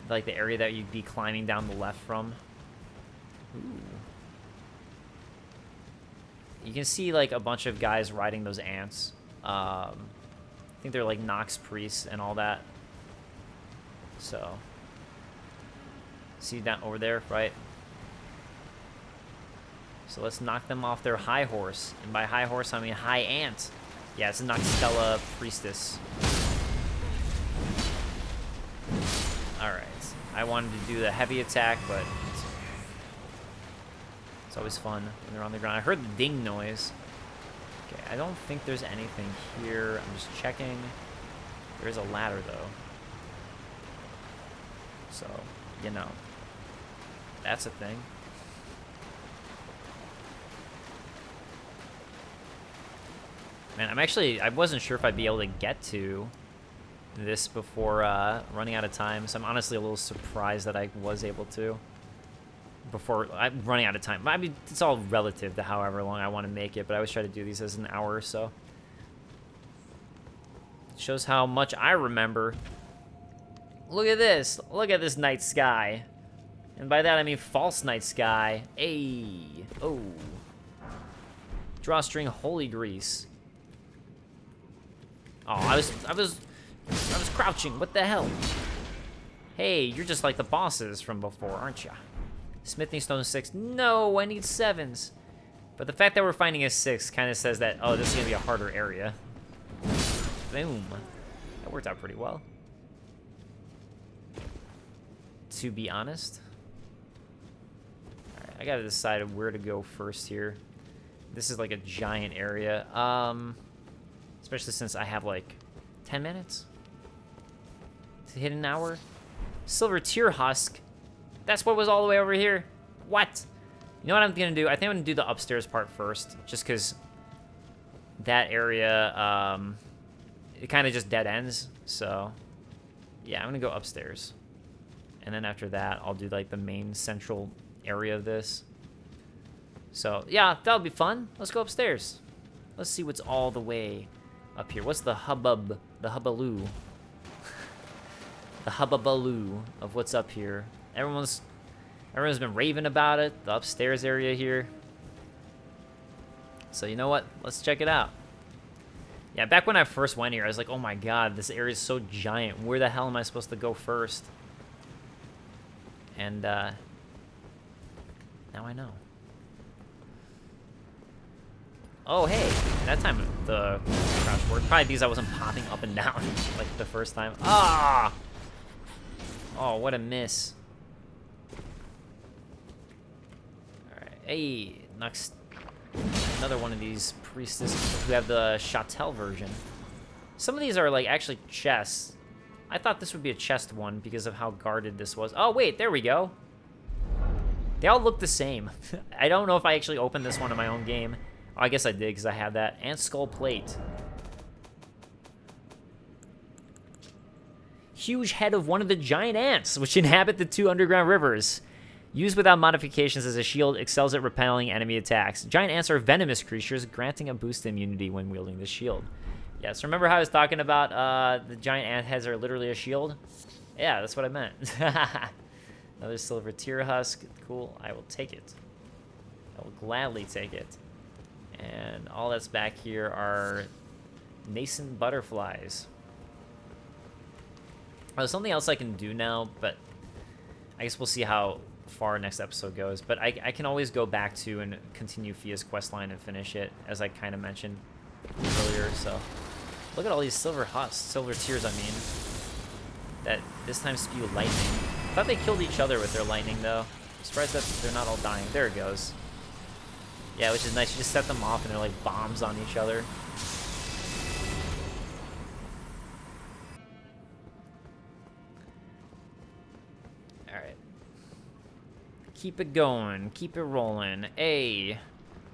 like, the area that you'd be climbing down the left from. Ooh. You can see, like, a bunch of guys riding those ants. I think they're, like, Nox priests and all that. So. See that over there, right? So let's knock them off their high horse. And by high horse, I mean high ant. Yeah, it's a Nokstella priestess. Alright. I wanted to do the heavy attack, but it's always fun when they're on the ground. I heard the ding noise. Okay, I don't think there's anything here. I'm just checking. There is a ladder, though. So, you know, that's a thing. Man, I wasn't sure if I'd be able to get to this before running out of time, so I'm honestly a little surprised that I was able to before I'm running out of time. I mean, it's all relative to however long I want to make it, but I always try to do these as an hour or so. It shows how much I remember. Look at this. Look at this night sky. And by that I mean false night sky. Hey. Oh. Drawstring holy grease. Oh, I was crouching. What the hell? Hey, you're just like the bosses from before, aren't ya? Smithing stone 6. No, I need 7s. But the fact that we're finding a 6 kind of says that, oh, this is gonna be a harder area. Boom. That worked out pretty well, to be honest. Alright, I gotta decide where to go first here. This is like a giant area. Especially since I have like 10 minutes to hit an hour. Silver Tear Husk. That's what was all the way over here. What? You know what I'm gonna do? I think I'm gonna do the upstairs part first, just because that area, it kind of just dead ends. So, yeah, I'm gonna go upstairs. And then after that, I'll do like the main central area of this. So, yeah, that'll be fun. Let's go upstairs. Let's see what's all the way up here. What's the hubbub, the hubbaloo? The hubbabaloo of what's up here. Everyone's been raving about it, the upstairs area here. So you know what? Let's check it out. Yeah, back when I first went here, I was like, oh my god, this area is so giant. Where the hell am I supposed to go first? And now I know. Oh, hey, that time the crouch worked. Probably because I wasn't popping up and down like the first time. Ah! Oh, what a miss. Alright, hey, next, another one of these priestesses who have the Châtel version. Some of these are like actually chests. I thought this would be a chest one because of how guarded this was. Oh, wait, there we go. They all look the same. I don't know if I actually opened this one in my own game. Oh, I guess I did because I have that. And skull plate. Huge head of one of the giant ants, which inhabit the 2 underground rivers. Used without modifications as a shield, excels at repelling enemy attacks. Giant ants are venomous creatures, granting a boost to immunity when wielding the shield. Yes, remember how I was talking about the giant ant heads are literally a shield? Yeah, that's what I meant. Another silver tear husk. Cool, I will take it. I will gladly take it. And all that's back here are nascent butterflies. There's something else I can do now, but I guess we'll see how far next episode goes. But I can always go back to and continue Fia's questline and finish it, as I kind of mentioned earlier. So look at all these silver tears, I mean, that this time spew lightning. I thought they killed each other with their lightning, though. I'm surprised that they're not all dying. There it goes. Yeah, which is nice. You just set them off and they're like bombs on each other. Alright. Keep it going. Keep it rolling. Hey,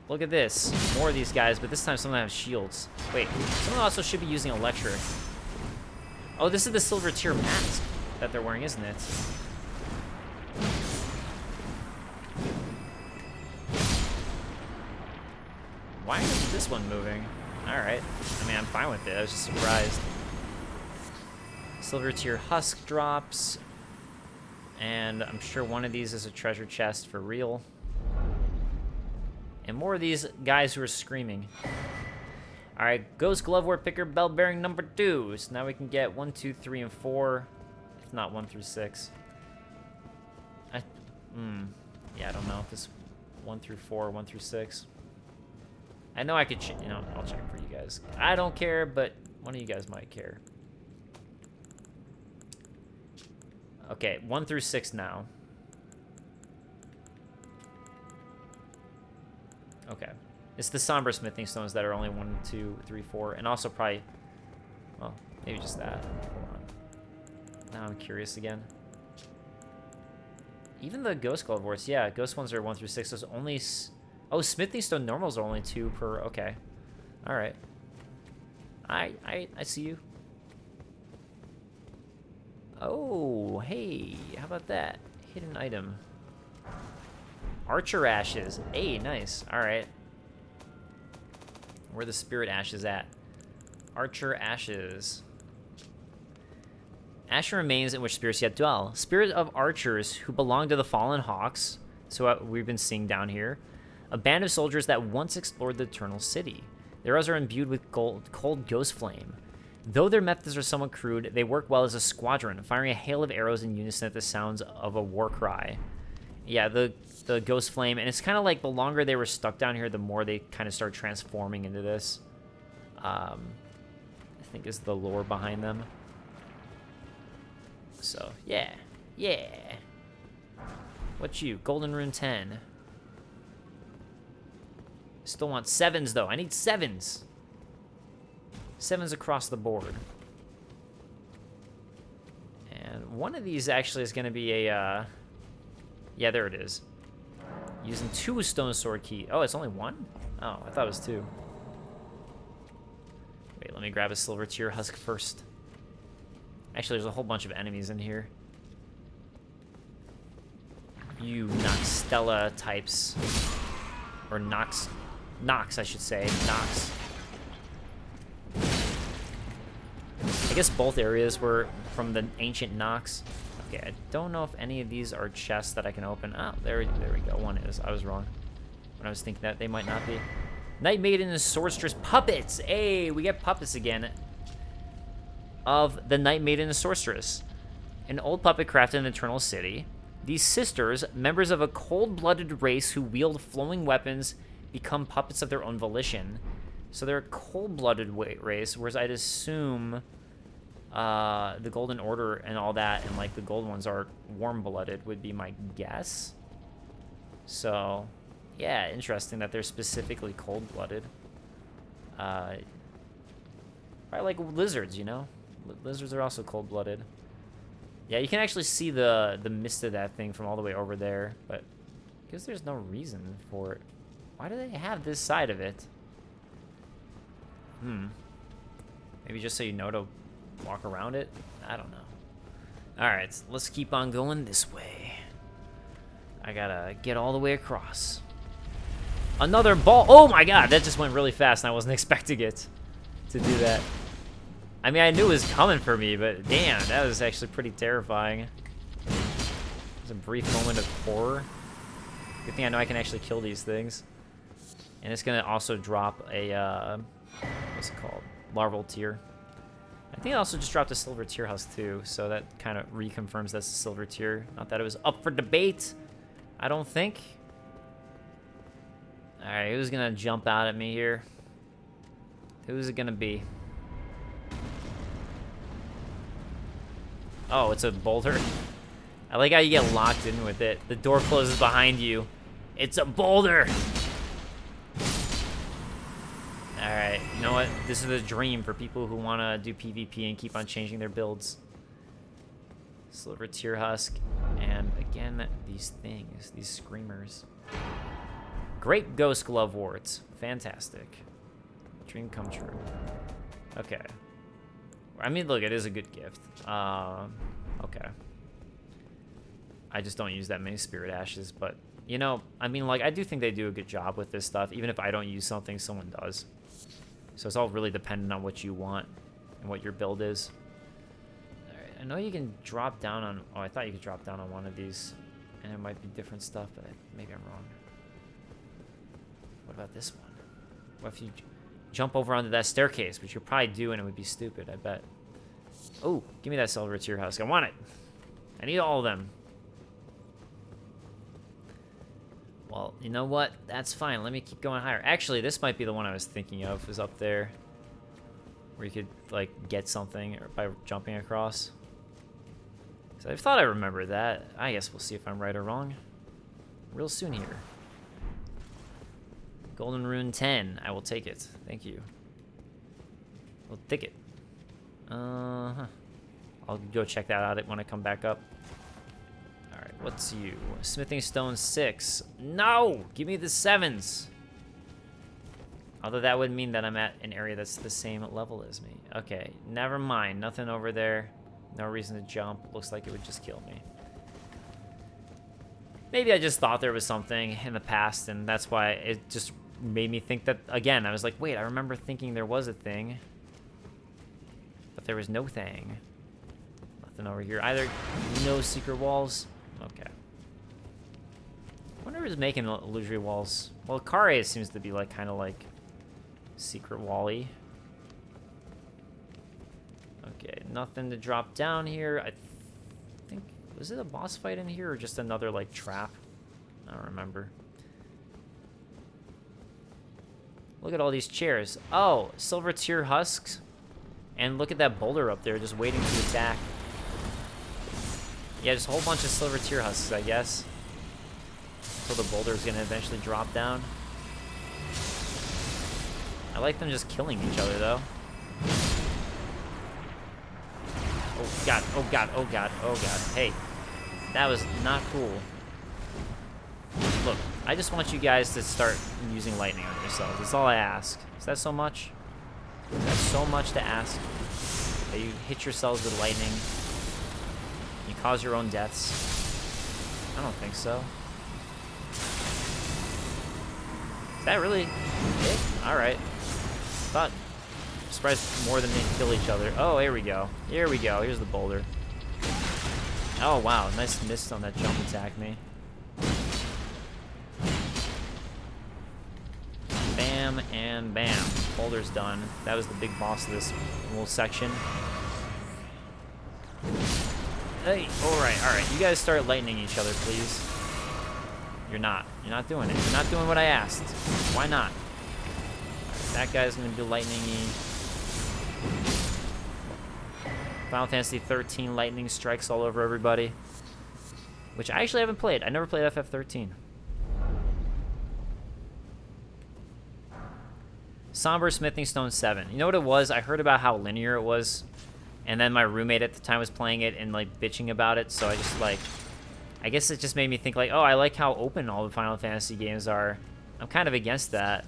look at this. More of these guys, but this time some of them have shields. Wait, someone also should be using electric. Oh, this is the silver tear mask that they're wearing, isn't it? Why is this one moving? Alright. I mean, I'm fine with it. I was just surprised. Silver tier husk drops. And I'm sure one of these is a treasure chest for real. And more of these guys who are screaming. Alright, Ghost Glove War Picker Bell Bearing number 2. So now we can get 1, 2, 3, and 4. If not 1 through 6. Yeah, I don't know if this 1 through 4, 1 through 6. I know I could, I'll check for you guys. I don't care, but one of you guys might care. Okay, 1 through 6 now. Okay. It's the somber smithing stones that are only 1, 2, 3, 4, and also probably, well, maybe just that. Hold on. Now I'm curious again. Even the ghost glove warts, yeah, ghost ones are 1 through 6. Those only, oh, smithing stone normals are only 2 per. Okay, all right. I see you. Oh, hey, how about that? Hidden item. Archer ashes. Hey, nice. All right. Where are the spirit ashes at? Archer ashes. Ashen remains in which spirits yet dwell. Spirit of archers who belong to the fallen hawks. So we've been seeing down here. A band of soldiers that once explored the eternal city. Their eyes are imbued with cold ghost flame. Though their methods are somewhat crude, they work well as a squadron, firing a hail of arrows in unison at the sounds of a war cry. Yeah, the ghost flame, and it's kind of like the longer they were stuck down here, the more they kind of start transforming into this. I think is the lore behind them. So, yeah. Yeah. What's you? Golden Rune 10. Still want 7s, though. I need 7s. 7s across the board. And one of these actually is going to be a, yeah, there it is. Using 2 stone sword key. Oh, it's only 1? Oh, I thought it was 2. Wait, let me grab a silver tear husk first. Actually, there's a whole bunch of enemies in here. You Nokstella types. Or Nox, I should say. Nox. I guess both areas were from the ancient Nox. Okay, I don't know if any of these are chests that I can open. Oh, there we go. One is. I was wrong when I was thinking that they might not be. Night Maiden and Sorceress puppets. Hey, we get puppets again. Of the Night Maiden and Sorceress, an old puppet crafted in the Eternal City. These sisters, members of a cold-blooded race who wield flowing weapons, become puppets of their own volition. So they're a cold-blooded race, whereas I'd assume the Golden Order and all that, and like the gold ones are warm-blooded, would be my guess. So, yeah, interesting that they're specifically cold-blooded. Probably like lizards, you know? Lizards are also cold-blooded. Yeah, you can actually see the mist of that thing from all the way over there, but because there's no reason for it. Why do they have this side of it? Maybe just so you know to walk around it? I don't know. Alright, let's keep on going this way. I gotta get all the way across. Another ball! Oh my god, that just went really fast and I wasn't expecting it to do that. I mean, I knew it was coming for me, but damn, that was actually pretty terrifying. It was a brief moment of horror. Good thing I know I can actually kill these things. And it's gonna also drop a, what's it called? Larval tear. I think it also just dropped a silver tear husk too, so that kind of reconfirms that's a silver tear. Not that it was up for debate, I don't think. Alright, who's gonna jump out at me here? Who's it gonna be? Oh, it's a boulder. I like how you get locked in with it. The door closes behind you. It's a boulder! Alright, you know what? This is a dream for people who want to do PvP and keep on changing their builds. Silver tear husk. And again, these things. These screamers. Great ghost glove warts. Fantastic. Dream come true. Okay. I mean, look, it is a good gift. Okay. I just don't use that many spirit ashes, but, you know, I mean, like, I do think they do a good job with this stuff. Even if I don't use something, someone does. So it's all really dependent on what you want and what your build is. Alright, I know you can drop down on... Oh, I thought you could drop down on one of these. And it might be different stuff, but maybe I'm wrong. What about this one? What if you jump over onto that staircase, which you'll probably do, and it would be stupid, I bet. Oh, give me that silver tear husk. I want it. I need all of them. Well, you know what? That's fine. Let me keep going higher. Actually, this might be the one I was thinking of, is up there. Where you could, like, get something by jumping across. So I thought I remembered that. I guess we'll see if I'm right or wrong. Real soon here. Golden Rune 10. I will take it. Thank you. I'll take it. I'll go check that out when I come back up. Alright, what's you? Smithing Stone 6. No! Give me the 7s! Although that would mean that I'm at an area that's the same level as me. Okay, never mind. Nothing over there. No reason to jump. Looks like it would just kill me. Maybe I just thought there was something in the past, and that's why it just made me think that, again, I was like, wait, I remember thinking there was a thing. But there was no thing. Nothing over here either. No secret walls. Okay. I wonder who's making illusory walls. Well, Kare seems to be like kind of like secret wally. Okay, nothing to drop down here. I think, was it a boss fight in here or just another like trap? I don't remember. Look at all these chairs. Oh, silver tier husks. And look at that boulder up there just waiting to attack. Yeah, just a whole bunch of silver tier husks, I guess. So the boulder's gonna eventually drop down. I like them just killing each other, though. Oh, God. Oh, God. Oh, God. Oh, God. Hey. That was not cool. Look, I just want you guys to start using lightning on yourselves. That's all I ask. Is that so much? That's so much to ask. That you hit yourselves with lightning. You cause your own deaths. I don't think so. Is that really it? Alright. Thought. I'm surprised more than they kill each other. Oh, here we go. Here we go. Here's the boulder. Oh, wow. Nice miss on that jump attack me. Bam and bam. Boulder's done. That was the big boss of this little section. Hey, alright. You guys start lightning each other, please. You're not. You're not doing it. You're not doing what I asked. Why not? That guy's gonna do lightning-y. Final Fantasy 13 lightning strikes all over everybody. Which I actually haven't played. I never played FF13. Somber Smithing Stone 7. You know what it was? I heard about how linear it was. And then my roommate at the time was playing it and like bitching about it. So I just like... I guess it just made me think like, oh, I like how open all the Final Fantasy games are. I'm kind of against that.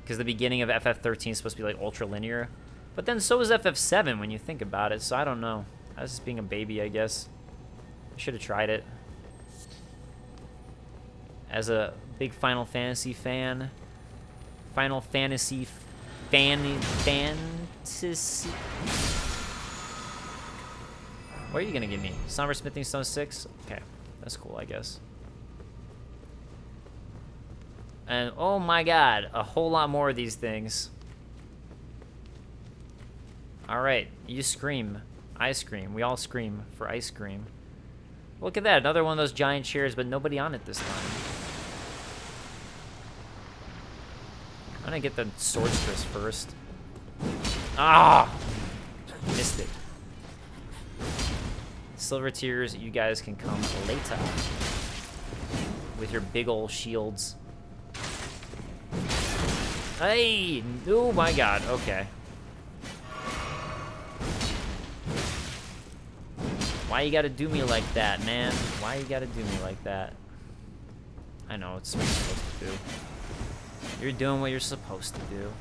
Because the beginning of FF13 is supposed to be like ultra linear. But then so is FF7 when you think about it. So I don't know. I was just being a baby, I guess. I should have tried it. As a big Final Fantasy fan. Final Fantasy fantasy. What are you gonna give me? Somber Smithing Stone 6? Okay, that's cool, I guess. And oh my god, a whole lot more of these things. Alright, you scream. I scream. We all scream for ice cream. Look at that, another one of those giant chairs, but nobody on it this time. I'm gonna get the swordstress first. Ah! Missed it. Silver Tears, you guys can come later. With your big ol' shields. Hey! Oh my god, okay. Why you gotta do me like that, man? Why you gotta do me like that? I know, it's what you're supposed to do. You're doing what you're supposed to do.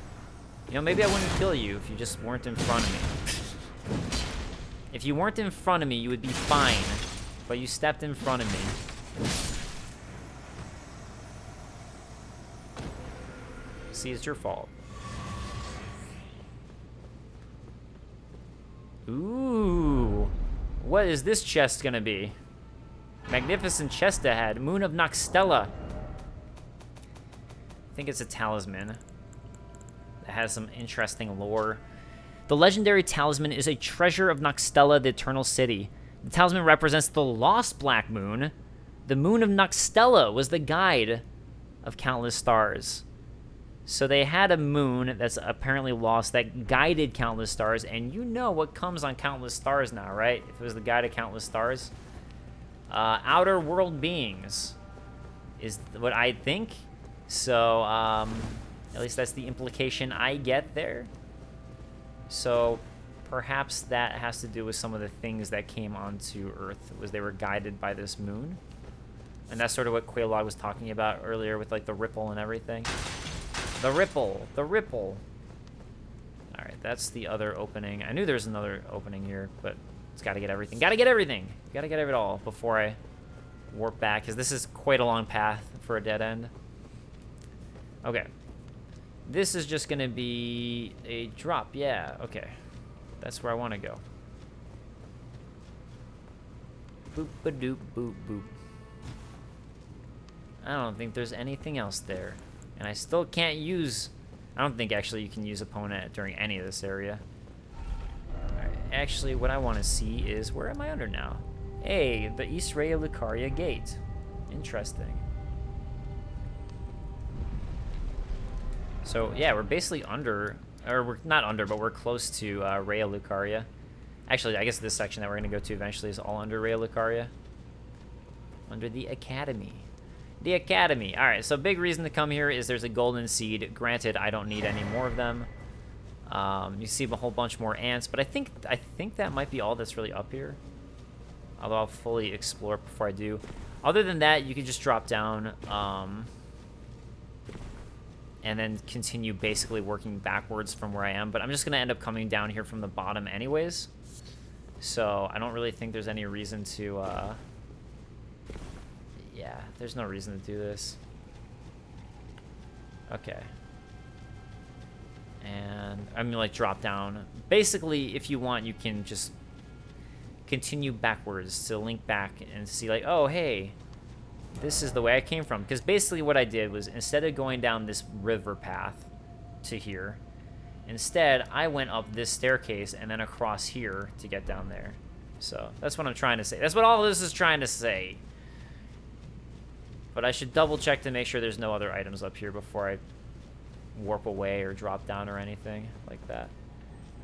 You know, maybe I wouldn't kill you if you just weren't in front of me. If you weren't in front of me, you would be fine. But you stepped in front of me. See, it's your fault. Ooh. What is this chest gonna be? Magnificent chest ahead. Moon of Nokstella. I think it's a talisman that has some interesting lore. The legendary talisman is a treasure of Nokstella, the Eternal City. The talisman represents the lost Black Moon. The Moon of Nokstella was the guide of countless stars. So they had a moon that's apparently lost that guided countless stars, and you know what comes on countless stars now, right? If it was the guide of countless stars. Outer world beings is what I think. So, at least that's the implication I get there. So, perhaps that has to do with some of the things that came onto Earth, was they were guided by this moon. And that's sort of what Quaylog was talking about earlier with, like, the ripple and everything. The ripple! The ripple! Alright, that's the other opening. I knew there was another opening here, but it's gotta get everything. Gotta get everything! Gotta get it all before I warp back, because this is quite a long path for a dead end. Okay. This is just gonna be a drop. Yeah, okay. That's where I want to go. Boop-a-doop, boop, boop. I don't think there's anything else there. And I still can't use... I don't think, actually, you can use opponent during any of this area. Alright, actually, what I want to see is... Where am I under now? Hey, the East Ray of Lucaria Gate. Interesting. So, yeah, we're basically under... Or we're not under, but we're close to Ray of Lucaria. Actually, I guess this section that we're going to go to eventually is all under Ray of Lucaria. Under the Academy. The Academy. Alright, so big reason to come here is there's a golden seed. Granted, I don't need any more of them. You see a whole bunch more ants, but I think that might be all that's really up here. Although I'll fully explore before I do. Other than that, you can just drop down and then continue basically working backwards from where I am. But I'm just going to end up coming down here from the bottom anyways. So I don't really think there's any reason to... Yeah, there's no reason to do this. Okay. And I'm gonna, like, drop down. Basically, if you want, you can just continue backwards to link back and see, like, oh, hey, this is the way I came from. Because basically what I did was, instead of going down this river path to here, instead, I went up this staircase and then across here to get down there. So, that's what I'm trying to say. That's what all this is trying to say. But I should double check to make sure there's no other items up here before I warp away or drop down or anything like that.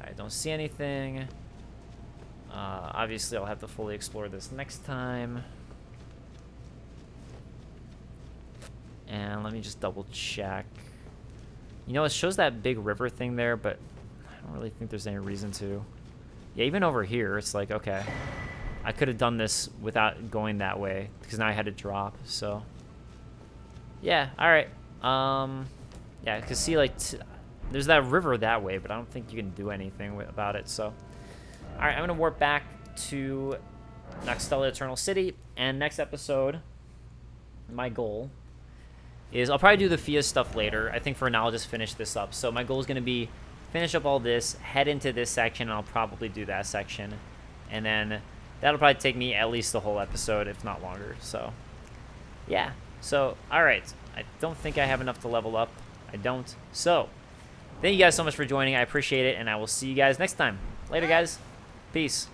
I don't see anything. Obviously, I'll have to fully explore this next time. And let me just double check. You know, it shows that big river thing there, but I don't really think there's any reason to. Yeah, even over here, it's like, okay. I could have done this without going that way, because now I had to drop, so... Yeah, alright. Yeah, because see, like, there's that river that way, but I don't think you can do anything about it, so... Alright, I'm going to warp back to Nokstella Eternal City, and next episode, my goal is... I'll probably do the Fia stuff later. I think for now I'll just finish this up. So my goal is going to be finish up all this, head into this section, and I'll probably do that section. And then that'll probably take me at least the whole episode, if not longer, so... Yeah. So, alright. I don't think I have enough to level up. I don't. So, thank you guys so much for joining. I appreciate it, and I will see you guys next time. Later, guys. Peace.